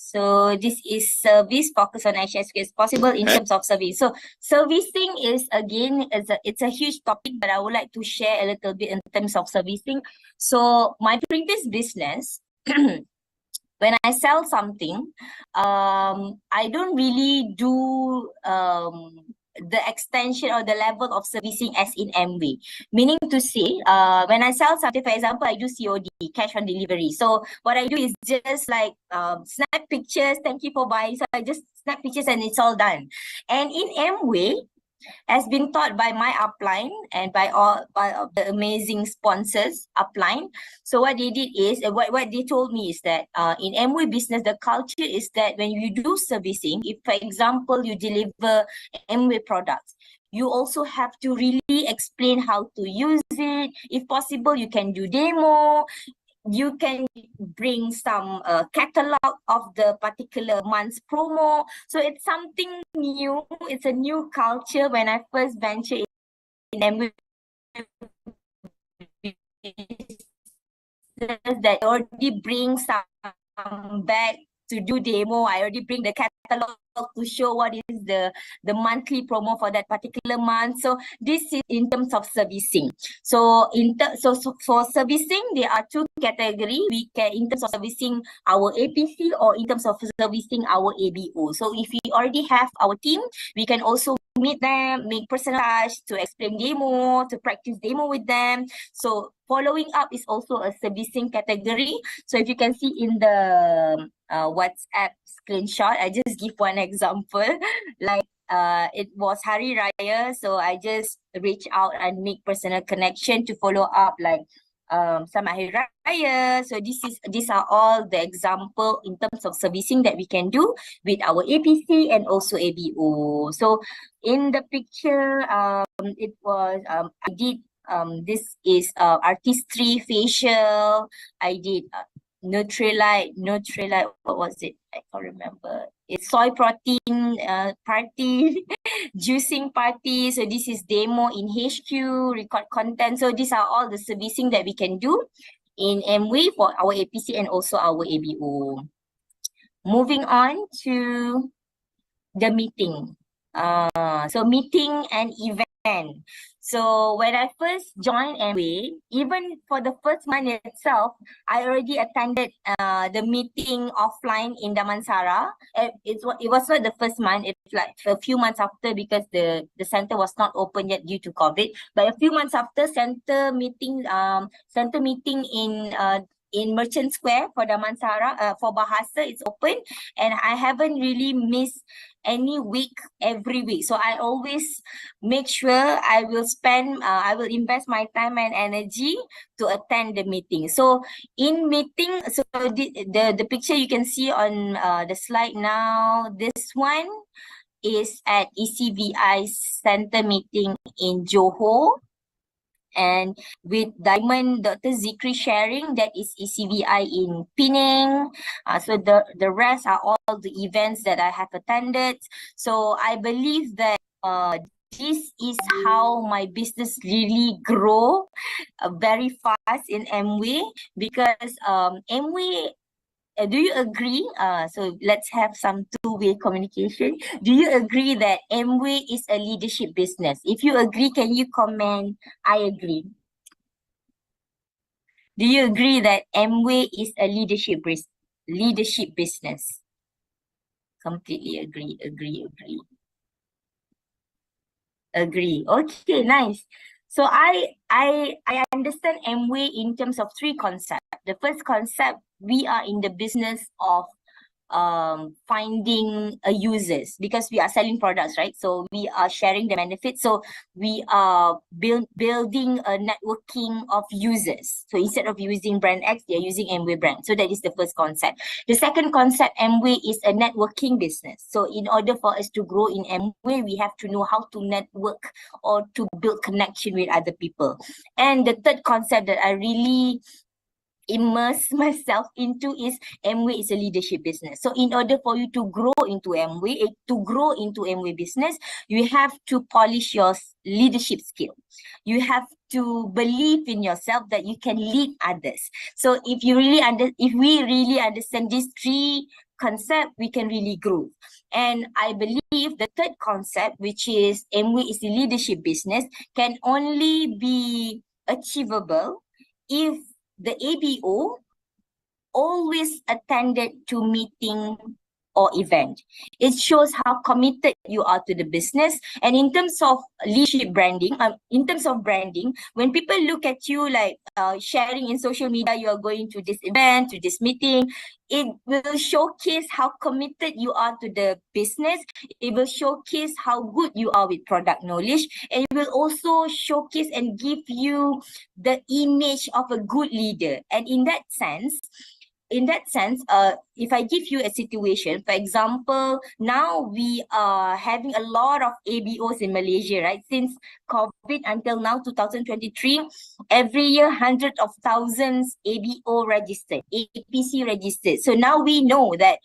Speaker 3: So this is service, focus on as quick as possible in terms of service. So servicing is again, it's a huge topic, but I would like to share a little bit in terms of servicing. So my previous business, when I sell something, I don't really do the extension or the level of servicing as in Amway. Meaning to say, when I sell something, for example, I do COD, cash on delivery. So what I do is just like snap pictures, thank you for buying. So I just snap pictures and it's all done. And in Amway, has been taught by my upline and by the amazing sponsors upline. So what they did is, what they told me is that in Amway business, the culture is that when you do servicing, if for example, you deliver Amway products, you also have to really explain how to use it. If possible, you can do demo. You can bring some catalog of the particular month's promo. So it's something new. It's a new culture. When I first ventured in MWay, that already bring some back to do demo. I already bring the catalog to show what is the monthly promo for that particular month. So this is in terms of servicing. So so for servicing, there are two categories. We can, in terms of servicing our APC or in terms of servicing our ABO. So if we already have our team, we can also meet them, make personal touch to explain demo, to practice demo with them. So following up is also a servicing category. So if you can see in the WhatsApp screenshot, I just give one example. Like it was Hari Raya, so I just reach out and make personal connection to follow up, like Selamat Hari Raya. So these are all the example in terms of servicing that we can do with our APC and also ABO. So in the picture, it was I did this is artistry facial. I did Nutrilite, what was it? I can't remember. It's soy protein party, juicing party. So this is demo in HQ, record content. So these are all the servicing that we can do in MWay for our APC and also our ABO. Moving on to the meeting. So meeting and event. So when I first joined MWay, even for the first month itself, I already attended the meeting offline in Damansara. It was not the first month, it's like a few months after, because the center was not open yet due to COVID. But a few months after, center meeting in Merchant Square for Damansara, for Bahasa, it's open, and I haven't really missed any week every week. So I always make sure I will invest my time and energy to attend the meeting. So in meeting, so the picture you can see on the slide now, this one is at ECVI center meeting in Johor. And with Diamond Dr. Zikri sharing, that is ECVI in Penang. So the rest are all the events that I have attended. So I believe that this is how my business really grow very fast in MWay, because MWay, do you agree? So let's have some two-way communication. Do you agree that MWay is a leadership business? If you agree, can you comment, I agree? Do you agree that MWay is a leadership business? Completely agree. Agree. Okay, nice. So I understand MWay in terms of three concepts. The first concept, we are in the business of finding users, because we are selling products, right? So we are sharing the benefits. So we are building a networking of users. So instead of using brand X, they are using MWay brand. So that is the first concept. The second concept, MWay is a networking business. So in order for us to grow in MWay, we have to know how to network or to build connection with other people. And the third concept that I really immerse myself into is MWay is a leadership business. So in order for you to grow into MWay business, you have to polish your leadership skill. You have to believe in yourself that you can lead others. So if we really understand these three concepts, we can really grow. And I believe the third concept, which is MWay is a leadership business, can only be achievable if the ABO always attended to meeting or event. It shows how committed you are to the business. And in terms of leadership branding, when people look at you like sharing in social media, you are going to this event, to this meeting, it will showcase how committed you are to the business. It will showcase how good you are with product knowledge. And it will also showcase and give you the image of a good leader. And in that sense, in that sense, if I give you a situation, for example, now we are having a lot of ABOs in Malaysia, right? Since COVID until now, 2023, every year, hundreds of thousands ABO registered, APC registered. So now we know that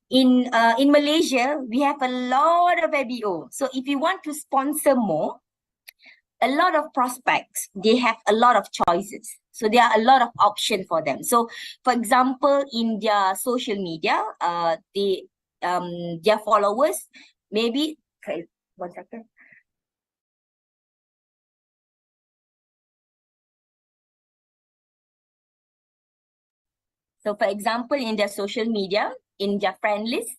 Speaker 3: in Malaysia, we have a lot of ABO. So if you want to sponsor more, a lot of prospects, they have a lot of choices. So there are a lot of options for them. So for example, in their social media, their followers, maybe, okay, 1 second. So for example, in their social media, in their friend list,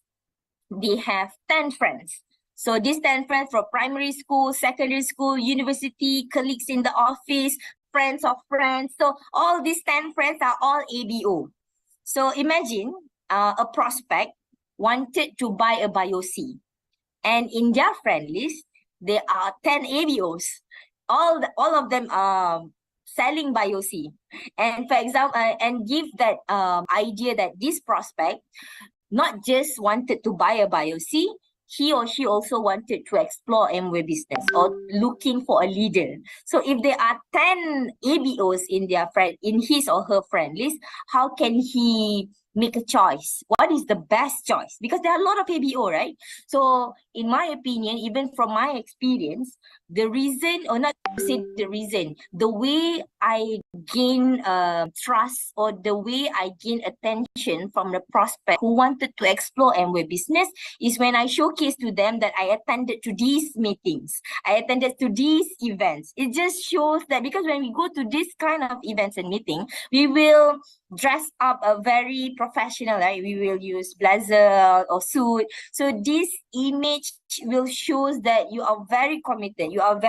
Speaker 3: they have 10 friends. So these 10 friends from primary school, secondary school, university, colleagues in the office, friends of friends. So all these 10 friends are all ABO. So imagine a prospect wanted to buy a BioC. And in their friend list, there are 10 ABOs. All of them are selling BioC. And for example, and give that idea that this prospect not just wanted to buy a BioC, he or she also wanted to explore Amway business or looking for a leader. So if there are 10 ABOs in his or her friend list, how can he make a choice? What is the best choice? Because there are a lot of ABO, right? So in my opinion, even from my experience, the reason, or not to say the reason, the way I gain trust, or the way I gain attention from the prospect who wanted to explore Amway business is when I showcase to them that I attended to these meetings, I attended to these events. It just shows that, because when we go to this kind of events and meeting, we will dress up a very professional, right? We will use blazer or suit. So this image will shows that you are very committed. You are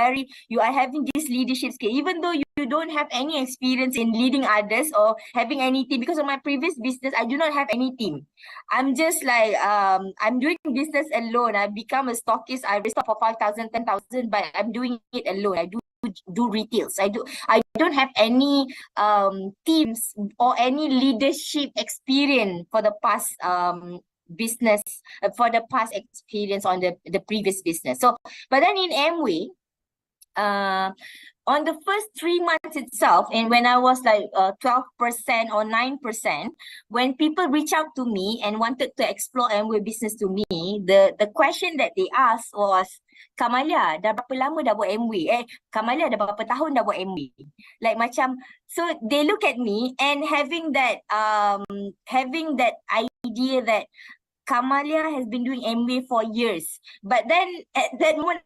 Speaker 3: having this leadership skill, even though you don't have any experience in leading others or having any team. Because of my previous business, I do not have any team. I'm just like, I'm doing business alone. I become a stockist. I restock for 5,000, 10,000, but I'm doing it alone. I do retails. I don't have any teams or any leadership experience for the past business, for the past experience on the previous business. So but then in Amway, on the first 3 months itself, and when I was like 12% or 9%, when people reach out to me and wanted to explore Amway business to me, the question that they asked was, Kamalia, dah berapa lama dah buat Amway? Kamalia dah berapa tahun dah buat Amway? Like macam, so they look at me and having that idea that Kamalia has been doing Amway for years. But then at that moment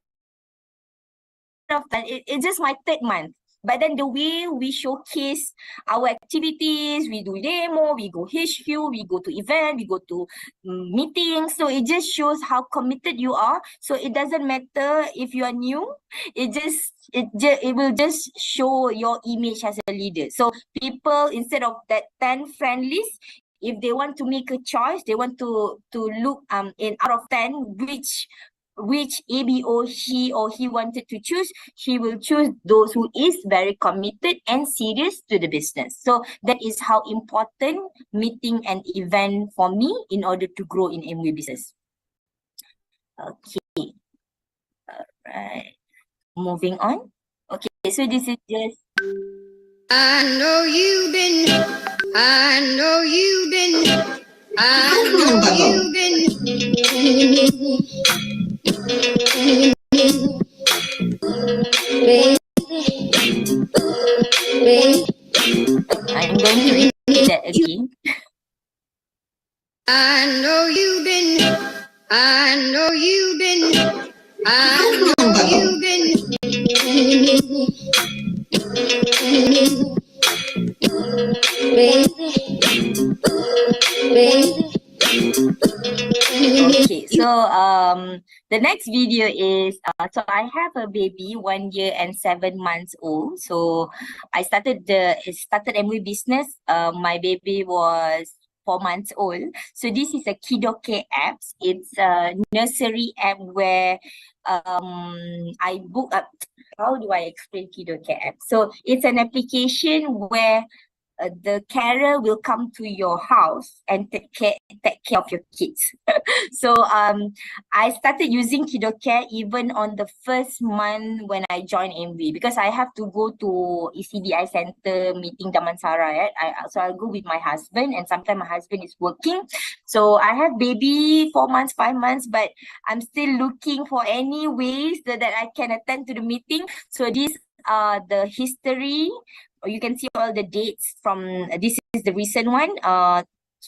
Speaker 3: of time, it's just my 3rd month. But then the way we showcase our activities, we do demo, we go HQ, we go to event, we go to meetings. So it just shows how committed you are. So it doesn't matter if you are new. It will just show your image as a leader. So people, instead of that 10 friend list, if they want to make a choice, they want to look in out of 10 which ABO she or he wanted to choose, he will choose those who is very committed and serious to the business. So that is how important meeting and event for me in order to grow in Amway business. Okay. All right. Moving on. Okay, so this is just.
Speaker 5: I know you've been
Speaker 3: I'm going to repeat that again.
Speaker 5: I know you've
Speaker 3: Okay, so the next video is so I have a baby 1 year and 7 months old. So I started Amway business. My baby was 4 months old. So this is a Kidoke apps. It's a nursery app where I book up. How do I explain Kidoke app? So it's an application where the carer will come to your house and take care of your kids. So I started using Kiddo Care even on the first month when I joined MV, because I have to go to ECDI Center meeting Damansara, right? So I'll go with my husband, and sometimes my husband is working. So I have baby 4 months, 5 months, but I'm still looking for any ways that I can attend to the meeting. So these are the history. You can see all the dates from this is the recent one,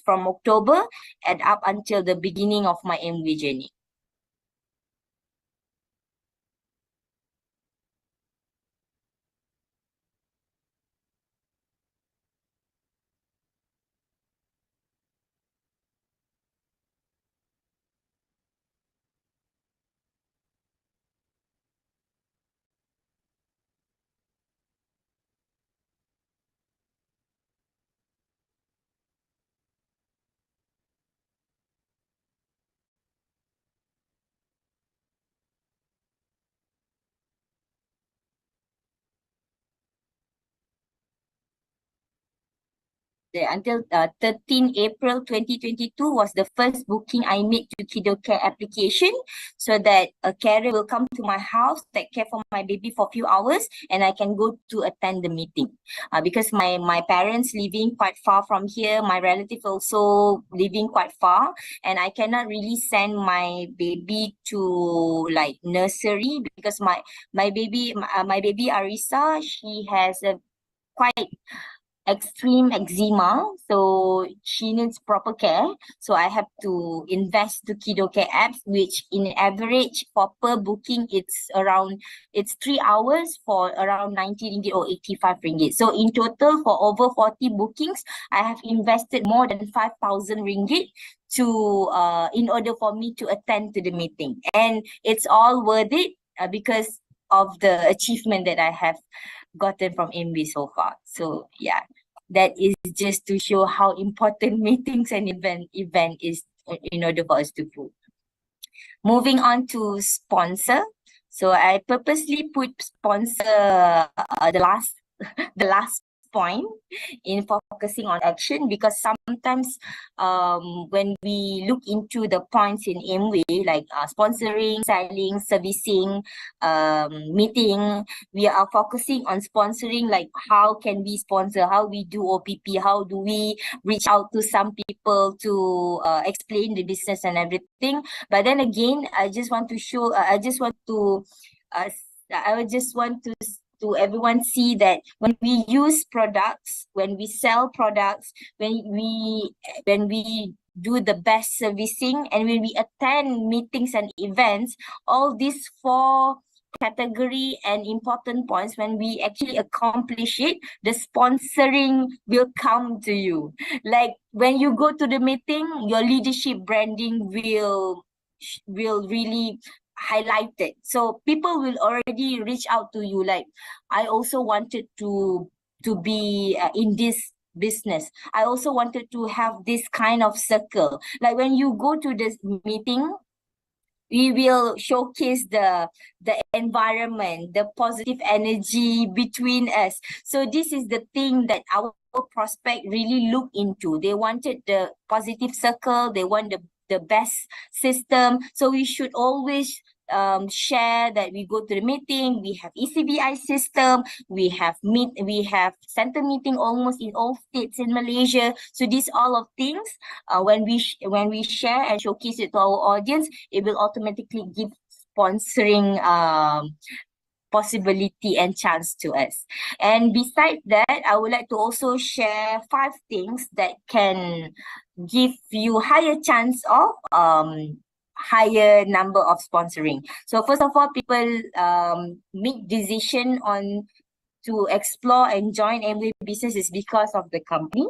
Speaker 3: from October and up until the beginning of my MV journey. Until 13 April 2022 was the first booking I made to Kiddo Care application, so that a carer will come to my house, take care for my baby for a few hours, and I can go to attend the meeting. Because my parents living quite far from here, my relative also living quite far, and I cannot really send my baby to like nursery, because my baby Arisa, she has a quite extreme eczema, so she needs proper care. So I have to invest to Kiddo Care apps, which in average for per booking it's 3 hours for around 90 ringgit or 85 ringgit. So in total, for over 40 bookings, I have invested more than 5,000 ringgit to in order for me to attend to the meeting, and it's all worth it because of the achievement that I have gotten from MB so far. So yeah, that is just to show how important meetings and event is in order for us to grow. Moving on to sponsor. So I purposely put sponsor the last the last point in focusing on action, because sometimes when we look into the points in MWay, like sponsoring, selling, servicing, meeting, we are focusing on sponsoring, like how can we sponsor, how we do OPP, how do we reach out to some people to explain the business and everything. But then again, I just want to everyone see that when we use products, when we sell products, when we do the best servicing, and when we attend meetings and events, all these 4 category and important points, when we actually accomplish it, the sponsoring will come to you. Like when you go to the meeting, your leadership branding will really highlighted, so people will already reach out to you, like I also wanted to be in this business, I also wanted to have this kind of circle. Like when you go to this meeting, we will showcase the environment, the positive energy between us. So this is the thing that our prospect really look into. They wanted the positive circle, they want the best system. So we should always share that we go to the meeting, we have ECBI system, we have center meeting almost in all states in Malaysia. So these all of things, when we share and showcase it to our audience, it will automatically give sponsoring possibility and chance to us. And besides that, I would like to also share 5 things that can give you higher chance of higher number of sponsoring. So first of all, people make decision on to explore and join MWay business is because of the company,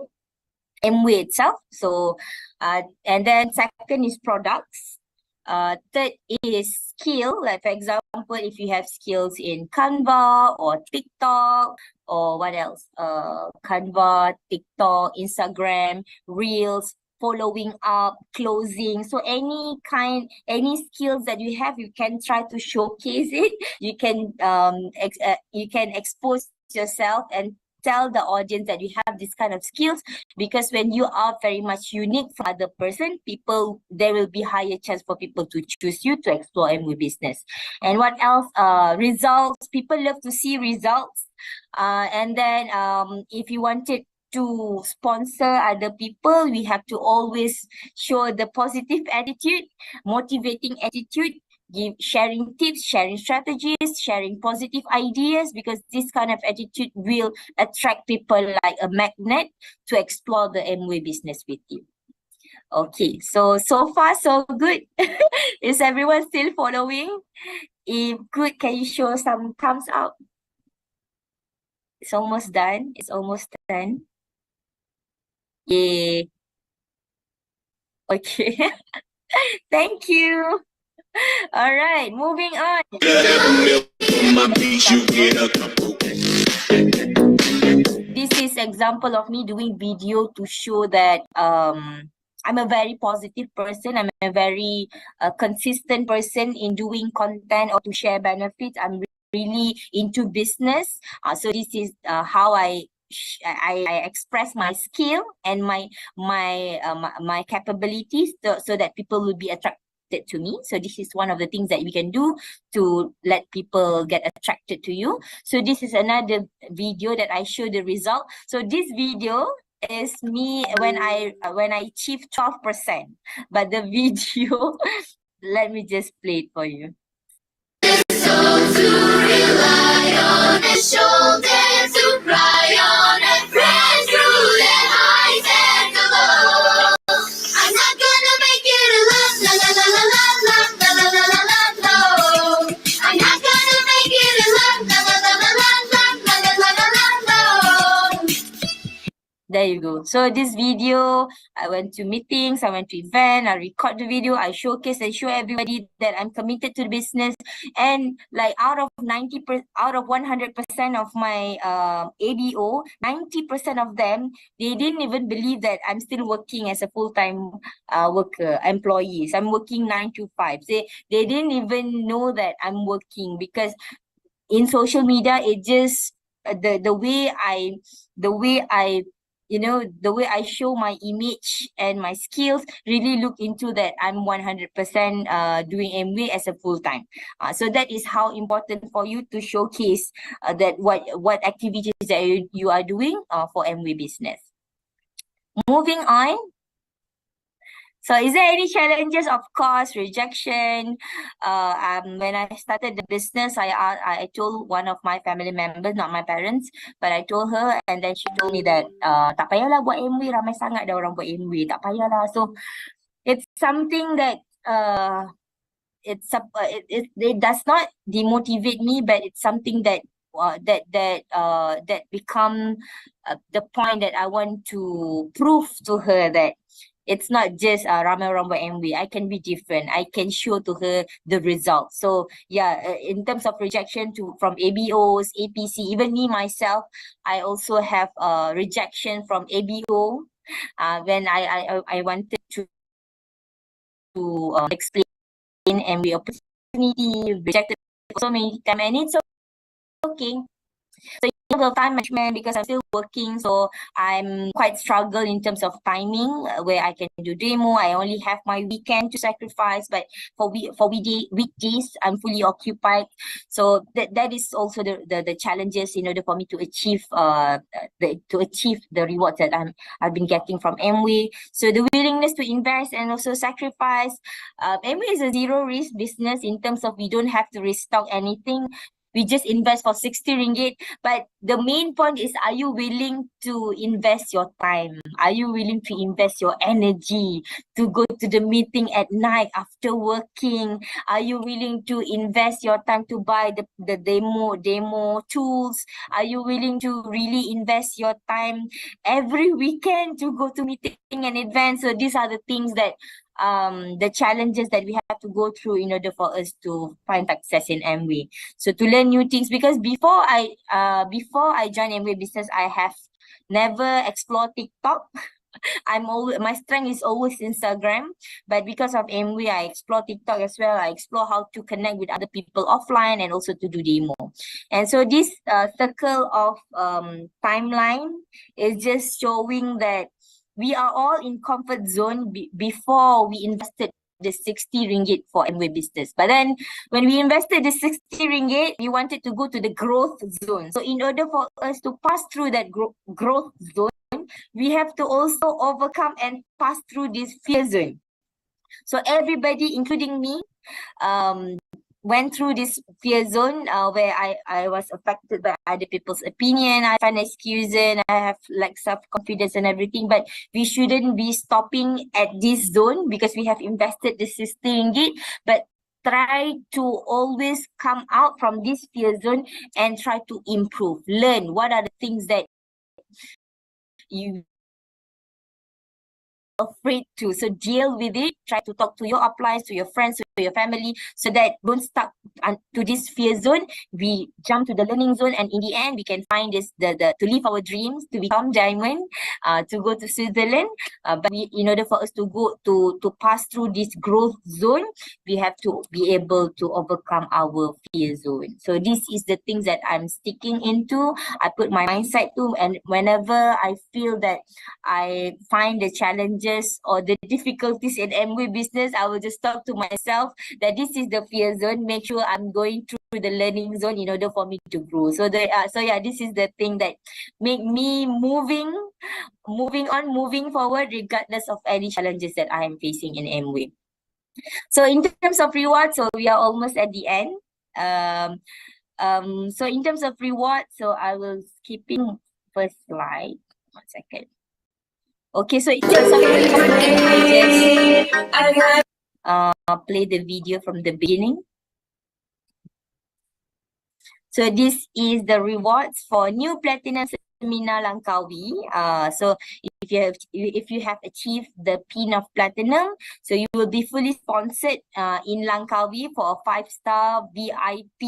Speaker 3: MWay itself. So and then second is products. Third is skill, like for example, if you have skills in Canva or TikTok or what else, Canva, TikTok, Instagram, Reels, following up, closing. So any skills that you have, you can try to showcase it. You can expose yourself and tell the audience that you have this kind of skills, because when you are very much unique from other person, there will be higher chance for people to choose you to explore MWay business. And what else? Results. People love to see results. And then if you wanted to sponsor other people, we have to always show the positive attitude, motivating attitude, sharing tips, sharing strategies, sharing positive ideas, because this kind of attitude will attract people like a magnet to explore the MWay business with you. Okay, so far so good. Is everyone still following? If good, can you show some thumbs up? It's almost done. It's almost done. Yay. Okay. Thank you. All right, moving on. This is example of me doing video to show that I'm a very positive person. I'm a very consistent person in doing content or to share benefits. I'm really into business. So this is how I express my skill and my capabilities so that people will be attracted to me. So this is one of the things that we can do to let people get attracted to you. So this is another video that I show the result. So this video is me when I achieve 12%, but the video let me just play it for you.
Speaker 5: So to rely on and shoulders to cry on and friends through the highs and the lows. I'm not gonna make it alone, la la la la la la la la la la la la. I'm not gonna make it alone, la la la la la la la la la la la la.
Speaker 3: There you go. So this video, I went to meetings, I went to event, I record the video, I showcase and show everybody that I'm committed to the business. And like out of 100% of my ABO, 90% of them, they didn't even believe that I'm still working as a full-time employee. So I'm working 9 to 5. They didn't even know that I'm working, because in social media, it just the way I show my image and my skills really look into that I'm 100% doing MWay as a full-time. So that is how important for you to showcase that what activities that you are doing for MWay business. Moving on. So is there any challenges? Of course, rejection. When I started the business, I told one of my family members, not my parents, but I told her, and then she told me that tak payahlah buat MWay, ramai sangat dah orang buat MWay, tak payahlah. So it's something that it does not demotivate me, but it's something that become the point that I want to prove to her that it's not just ramai orang buat MWay. I can be different. I can show to her the results. So yeah, in terms of rejection from ABOs, APC, even me myself, I also have rejection from ABO when I wanted to explain MWay opportunity, rejected so many times, and it's okay. So the time management, because I'm still working, so I'm quite struggle in terms of timing where I can do demo. I only have my weekend to sacrifice, but for weekdays I'm fully occupied. So that is also the challenges in order for me to achieve the rewards that I've been getting from MWay. So the willingness to invest and also sacrifice. MWay is a zero risk business in terms of we don't have to restock anything. We just invest for 60 ringgit. But the main point is, are you willing to invest your time? Are you willing to invest your energy to go to the meeting at night after working? Are you willing to invest your time to buy the demo tools? Are you willing to really invest your time every weekend to go to meeting and events? So these are the things that the challenges that we have to go through in order for us to find success in MWay. So to learn new things, because before I joined MWay business, I have never explored TikTok. my strength is always Instagram, but because of MW, I explore TikTok as well. I explore how to connect with other people offline and also to do demo. And so this circle of timeline is just showing that we are all in comfort zone before we invested the 60 ringgit for MW business. But then when we invested the 60 ringgit, we wanted to go to the growth zone. So in order for us to pass through that growth zone, we have to also overcome and pass through this fear zone. So everybody, including me, went through this fear zone where I was affected by other people's opinion. I find excuses and I have like self-confidence and everything, but we shouldn't be stopping at this zone because we have invested the 60 ringgit, but try to always come out from this fear zone and try to improve, learn what are the things that you afraid to. So deal with it, try to talk to your uplines, to your friends, to your family, so that don't stuck to this fear zone. We jump to the learning zone, and in the end we can find this the to live our dreams, to become diamond, to go to Switzerland. But in order for us to go to pass through this growth zone, we have to be able to overcome our fear zone. So this is the things that I'm sticking into. I put my mindset to, and whenever I feel that I find the challenges or the difficulties in MW business, I will just talk to myself that this is the fear zone. Make sure I'm going through the learning zone in order for me to grow. So yeah, this is the thing that make me moving forward regardless of any challenges that I am facing in MW. So in terms of rewards, so we are almost at the end. So in terms of reward, so I will skipping first slide. 1 second. Okay, so in terms of reward, I just play the video from the beginning. So this is the rewards for new platinum seminar Langkawi. So if you have achieved the pin of platinum, so you will be fully sponsored in Langkawi for a 5-star VIP,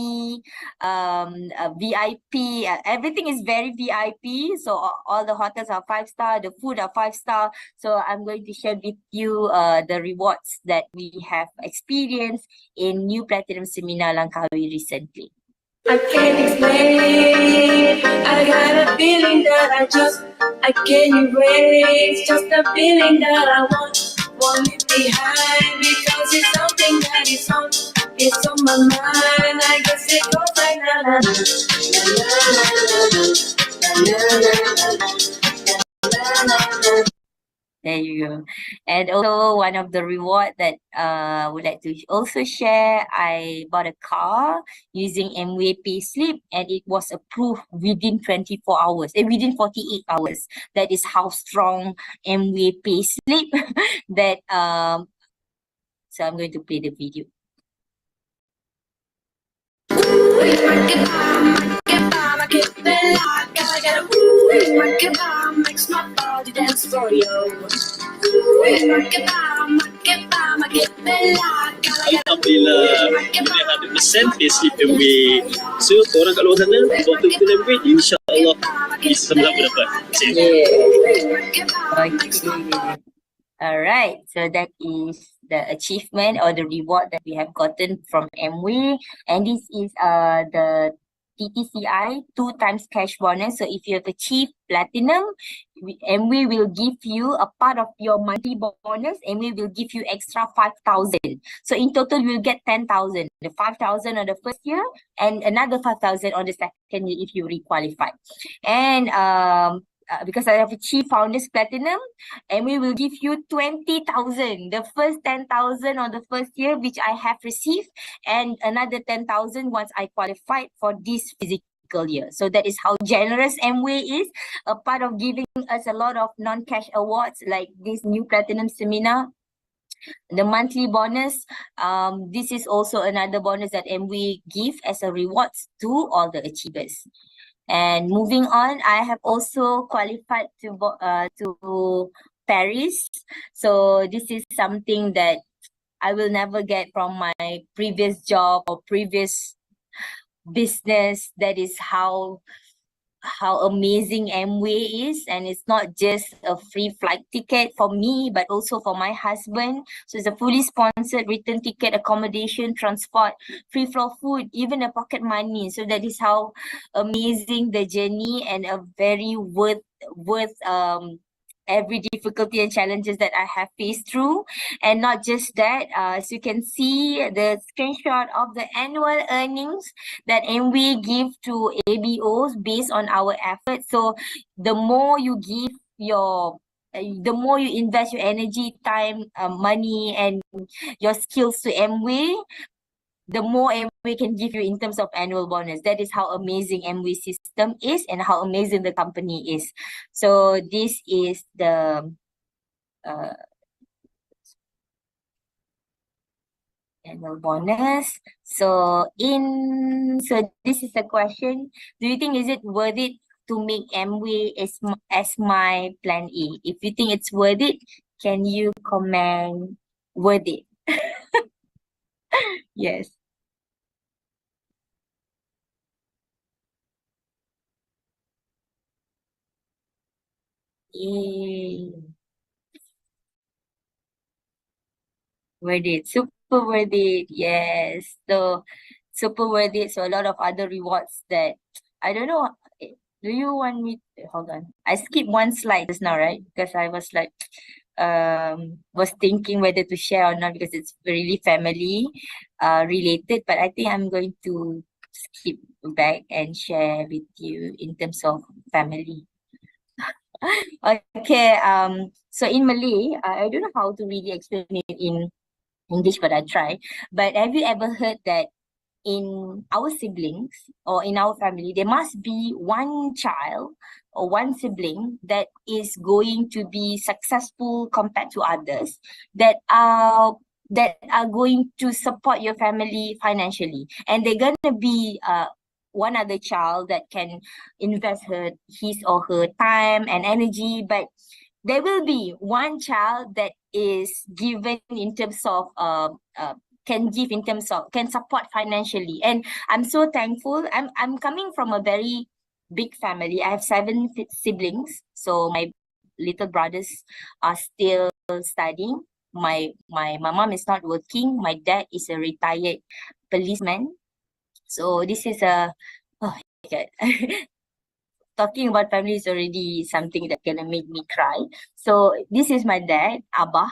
Speaker 3: everything is very VIP. So all the hotels are 5-star, the food are 5-star. So I'm going to share with you the rewards that we have experienced in new platinum seminar Langkawi recently.
Speaker 6: I can't explain. I got a feeling that I can't erase. Just a feeling that I want it behind, because it's something that it's on my mind. I guess it goes like na na na na na.
Speaker 3: There you go. And also one of the reward that I would like to also share, I bought a car using MW Payslip, and it was approved within 24 hours, within 48 hours. That is how strong MW Payslip that so I'm going to play the video.
Speaker 6: Makes my body dance for you.
Speaker 7: Apabila boleh 100% payslip MW. So korang kat luar sana buat betul MW, insya-Allah bisa sama-sama dapat.
Speaker 3: Okay. All right, so that is the achievement or the reward that we have gotten from MW, and this is the TTCI 2 times cash bonus. So if you have achieved platinum, MW will give you a part of your monthly bonus. MW will give you extra 5,000. So in total, you will get 10,000. The 5,000 on the first year and another 5,000 on the second year if you requalify. And because I have achieved Founders Platinum, and we will give you 20,000. The first 10,000 on the first year, which I have received, and another 10,000 once I qualified for this physical year. So that is how generous MW is, a part of giving us a lot of non-cash awards like this new Platinum Seminar. The monthly bonus, this is also another bonus that MW give as a rewards to all the achievers. And moving on, I have also qualified to Paris. So this is something that I will never get from my previous job or previous business. That is how how amazing Amway is, and it's not just a free flight ticket for me but also for my husband. So it's a fully sponsored return ticket, accommodation, transport, free flow food, even a pocket money. So that is how amazing the journey, and a very worth every difficulty and challenges that I have faced through. And not just that, as you can see the screenshot of the annual earnings that MWay give to ABOs based on our efforts. So the more you give the more you invest your energy, time, money, and your skills to MWay, the more MWay can give you in terms of annual bonus. That is how amazing MWay system is and how amazing the company is. So this is the annual bonus. So this is the question. Do you think is it worth it to make MWay as my plan A? If you think it's worth it, can you comment worth it? Yes. Yay. Worth it. Super worth it. Yes. So super worth it. So a lot of other rewards that I don't know. Do you want me hold on? I skipped one slide just now, right? Because I was like was thinking whether to share or not because it's really family related. But I think I'm going to skip back and share with you in terms of family. Okay, so in Malay, I don't know how to really explain it in English, but I try. But have you ever heard that in our siblings or in our family, there must be one child or one sibling that is going to be successful compared to others that are going to support your family financially, and they're gonna be one other child that can invest his or her time and energy, but there will be one child that is given in terms of can give in terms of can support financially. And I'm so thankful. I'm coming from a very big family. I have 7 siblings, so my little brothers are still studying. My mom is not working. My dad is a retired policeman. So this is a oh my god. Talking about family is already something that gonna make me cry. So this is my dad, Abah.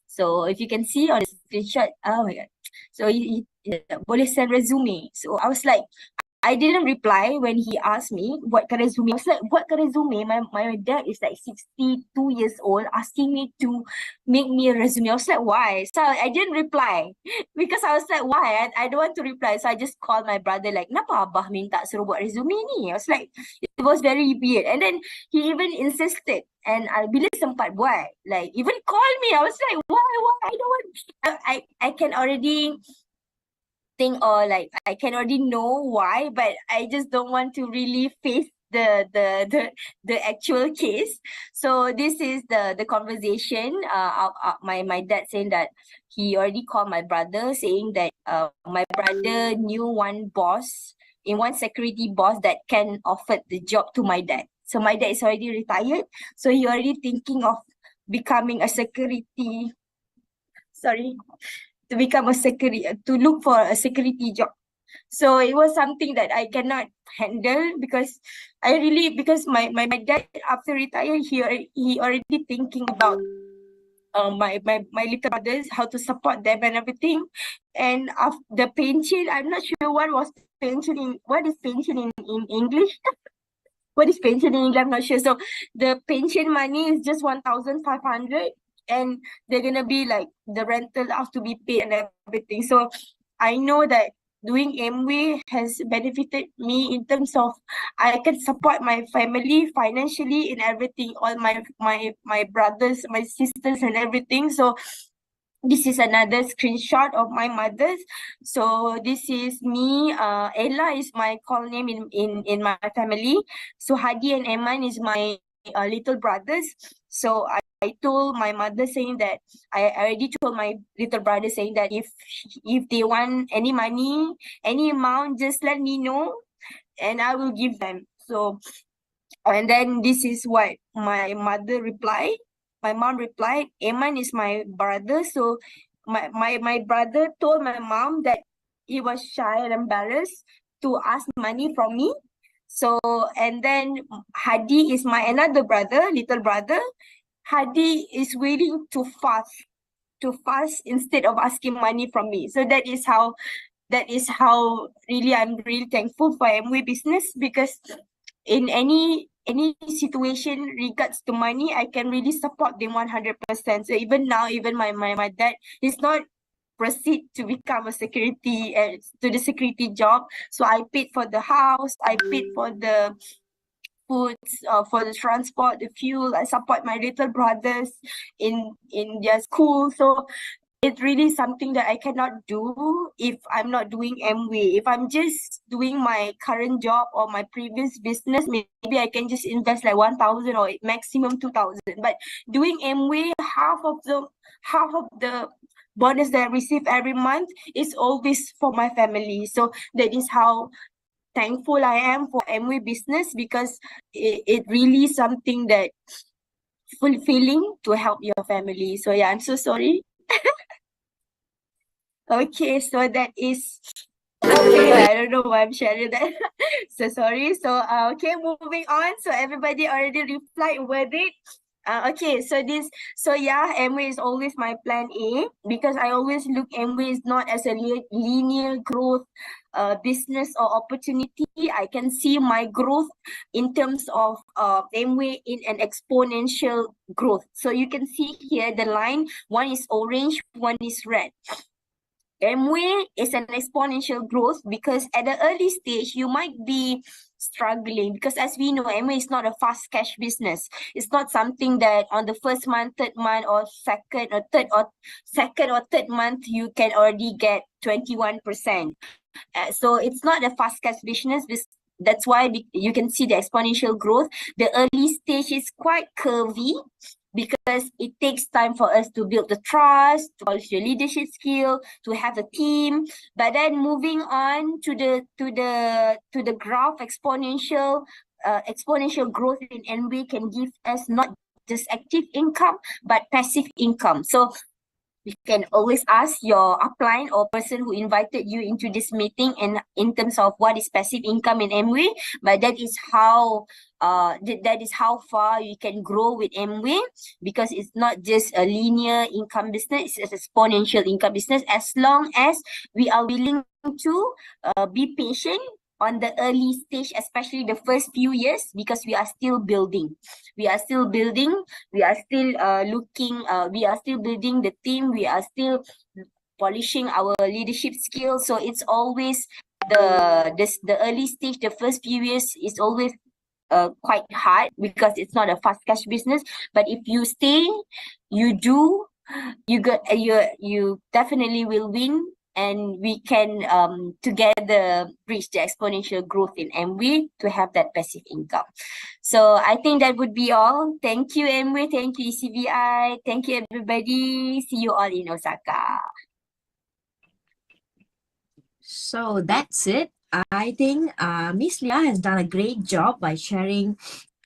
Speaker 3: So if you can see on the screenshot, oh my god. So he boleh send resume. So I was like, I didn't reply when he asked me what kind of resume. I was like, what kind of resume? My dad is like 62 years old asking me to make me a resume. I was like, why? So I didn't reply because I was like, why? I don't want to reply. So I just called my brother like, kenapa Abah minta suruh buat resume ni? I was like, it was very weird. And then he even insisted. And bila sempat buat, like even call me. I was like, why? I don't want. I can already think, or like I can already know why, but I just don't want to really face the actual case. So this is the conversation. My dad saying that he already called my brother saying that my brother knew one boss in one security boss that can offer the job to my dad. So my dad is already retired, so he already thinking of becoming a security. Sorry, to become a security, to look for a security job. So it was something that I cannot handle because because my dad after retire, he already thinking about my little brothers, how to support them and everything. And after the pension, I'm not sure what is pension in English. What is pension in English? I'm not sure. So the pension money is just 1,500, and they're gonna be like the rental have to be paid and everything. So I know that doing MWay has benefited me in terms of I can support my family financially in everything, all my brothers, my sisters and everything. So this is another screenshot of my mother's. So this is me. Ella is my call name in my family. So Hadi and Eman is my little brothers. So I told my mother saying that I already told my little brother saying that if they want any money, any amount, just let me know and I will give them. So, and then this is what my mother replied. My mom replied, Eman is my brother. So my brother told my mom that he was shy and embarrassed to ask money from me. So, and then Hadi is my another brother, little brother. Hadi is willing to fast instead of asking money from me. So that is how really I'm really thankful for Amway business, because in any situation regards to money, I can really support them 100%. So even now, even my dad is not proceed to become a security to the security job. So I paid for the house, I paid for the foods, for the transport, the fuel. I support my little brothers in their school. So it's really something that I cannot do if I'm not doing Amway. If I'm just doing my current job or my previous business, maybe I can just invest like 1,000 or maximum 2,000. But doing Amway, half of the bonus that I receive every month is always for my family. So that is how thankful I am for Amway business, because it really something that fulfilling to help your family. So yeah, I'm so sorry. Okay, so that is okay. I don't know why I'm sharing that. So sorry. So okay, moving on. So everybody already replied with it. Okay, so yeah, Amway is always my plan A, because I always look Amway is not as a linear growth business or opportunity. I can see my growth in terms of Amway in an exponential growth. So you can see here the line, one is orange, one is red. Amway is an exponential growth because at the early stage, you might be struggling, because as we know, Amway is not a fast cash business. It's not something that on the first month, third month, or second or third month, you can already get 21%. So it's not a fast cash business. That's why you can see the exponential growth. The early stage is quite curvy, because it takes time for us to build the trust, to polish your leadership skill, to have a team. But then moving on to the graph, exponential growth in Amway can give us not just active income but passive income. So you can always ask your upline or person who invited you into this meeting, and in terms of what is passive income in Amway. But that is how far you can grow with Amway, because it's not just a linear income business, it's an exponential income business, as long as we are willing to be patient on the early stage, especially the first few years, because we are still building. We are still building the team. We are still polishing our leadership skills. So it's always the early stage, the first few years is always quite hard, because it's not a fast cash business. But if you stay, you definitely will win, and we can together reach the exponential growth in Amway to have that passive income. So I think that would be all. Thank you, Amway. Thank you, ECBI. Thank you, everybody. See you all in Osaka.
Speaker 2: So that's it. I think Miss Leah has done a great job by sharing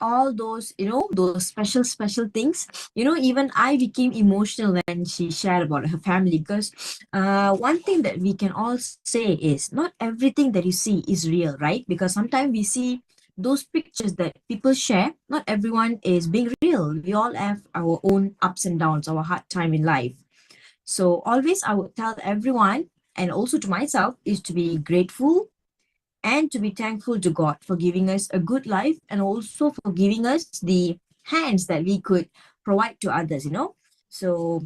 Speaker 2: all those, those special things. Even I became emotional when she shared about her family, because one thing that we can all say is not everything that you see is real, right? Because sometimes we see those pictures that people share, not everyone is being real. We all have our own ups and downs, our hard time in life. So always I would tell everyone, and also to myself, is to be grateful and to be thankful to God for giving us a good life, and also for giving us the hands that we could provide to others, So,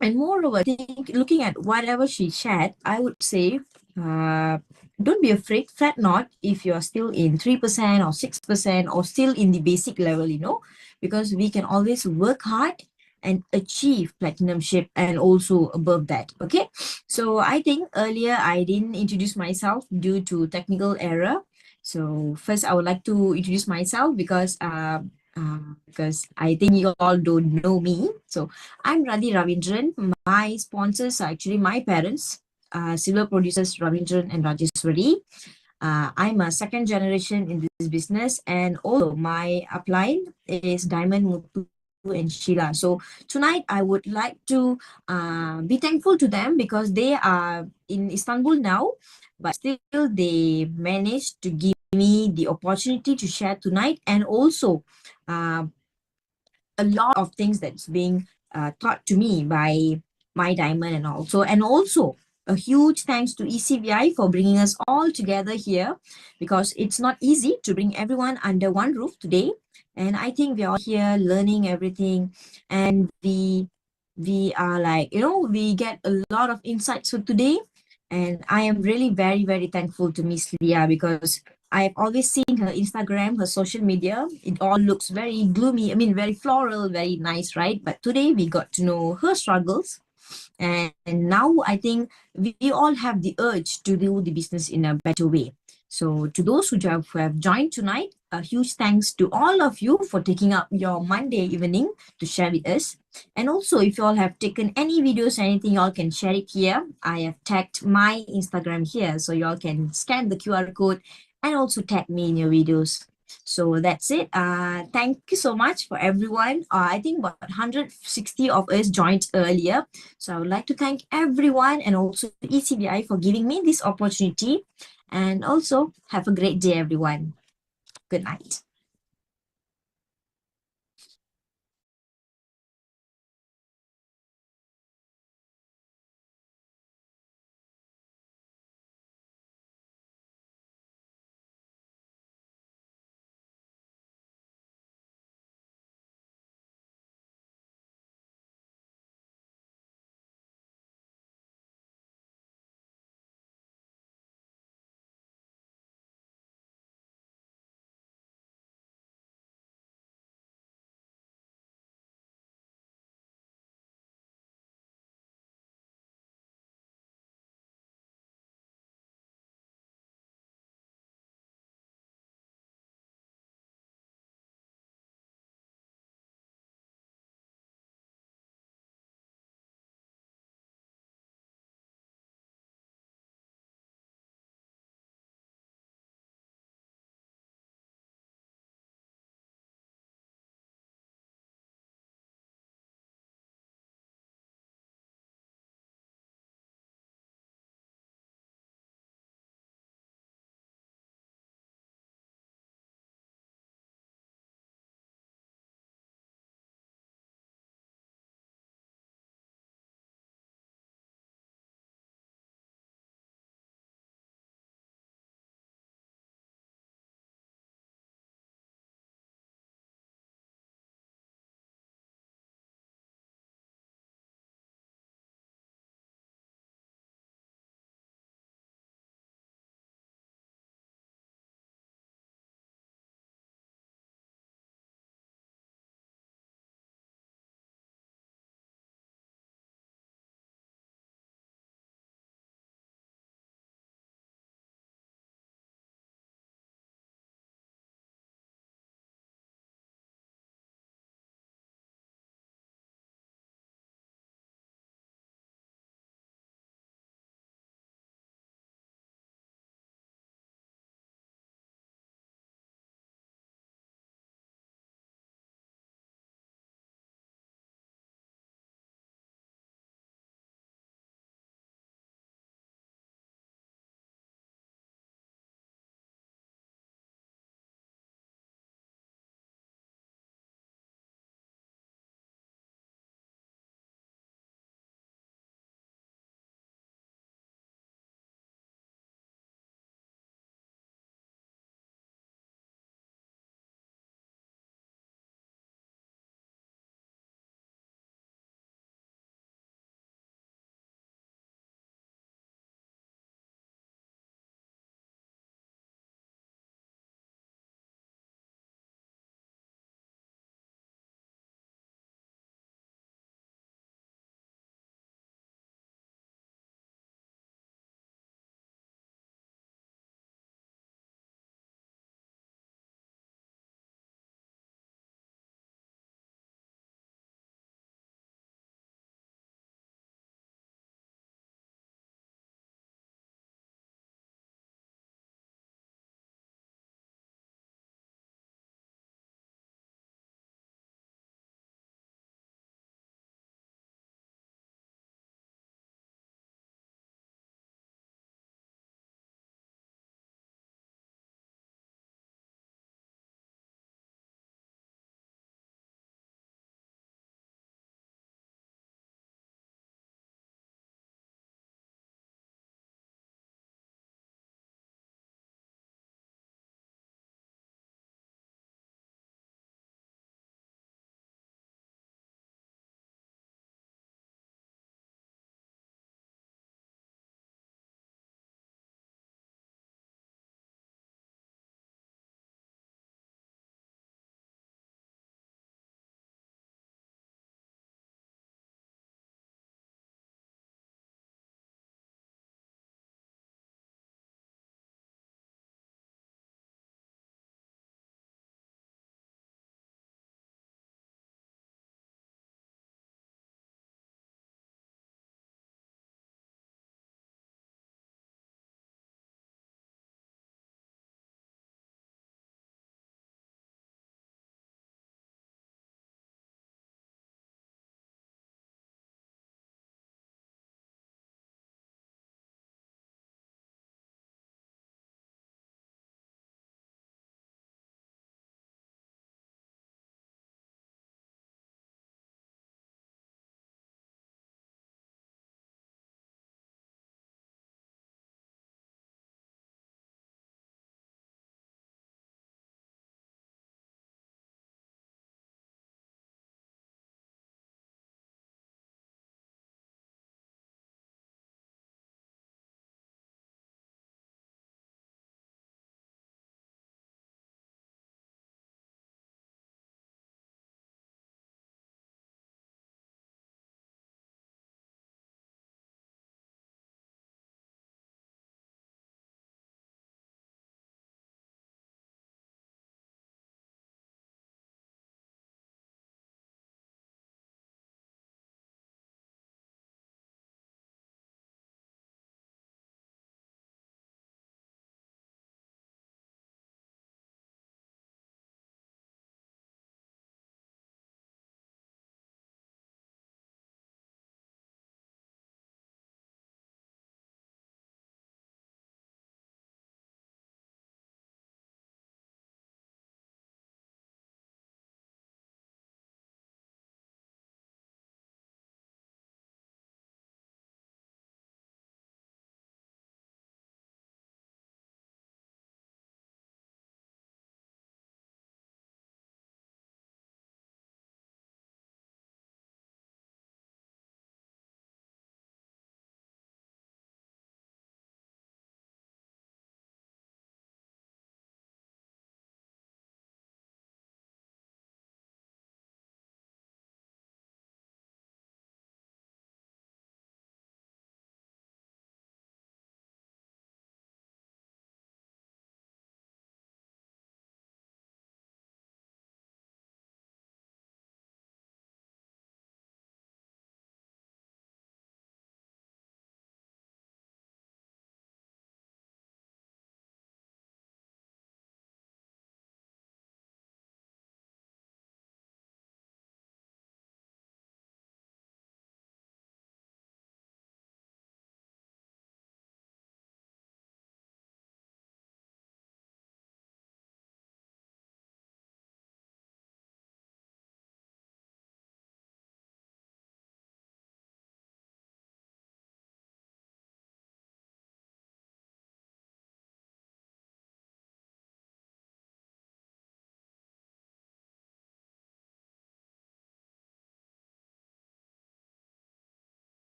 Speaker 2: and moreover, I think looking at whatever she shared, I would say, don't be afraid, fret not if you're still in 3% or 6% or still in the basic level, because we can always work hard and achieve platinumship and also above that. Okay, so I think earlier I didn't introduce myself due to technical error. So first I would like to introduce myself, because I think you all don't know me. So I'm Radhi Ravindran. My sponsors are actually my parents, silver producers Ravindran and Rajeswari. I'm a second generation in this business, and also my upline is Diamond, Muthu, and Sheila. So tonight I would like to be thankful to them because they are in Istanbul now, but still they managed to give me the opportunity to share tonight, and also uh, a lot of things that's being taught to me by my diamond and also a huge thanks to ECVI for bringing us all together here, because it's not easy to bring everyone under one roof today. And I think we're all here learning everything, and we are like, we get a lot of insights for today. And I am really very, very thankful to Miss Leah, because I've always seen her Instagram, her social media. It all looks very gloomy. I mean, very floral, very nice, right? But today we got to know her struggles. And now I think we all have the urge to do the business in a better way. So to those who have joined tonight, a huge thanks to all of you for taking up your Monday evening to share with us. And also, if you all have taken any videos or anything, you all can share it here. I have tagged my Instagram here, so you all can scan the QR code and also tag me in your videos. So that's it. Thank you so much for everyone. I think about 160 of us joined earlier. So I would like to thank everyone and also ECBI for giving me this opportunity. And also have a great day, everyone. Good night.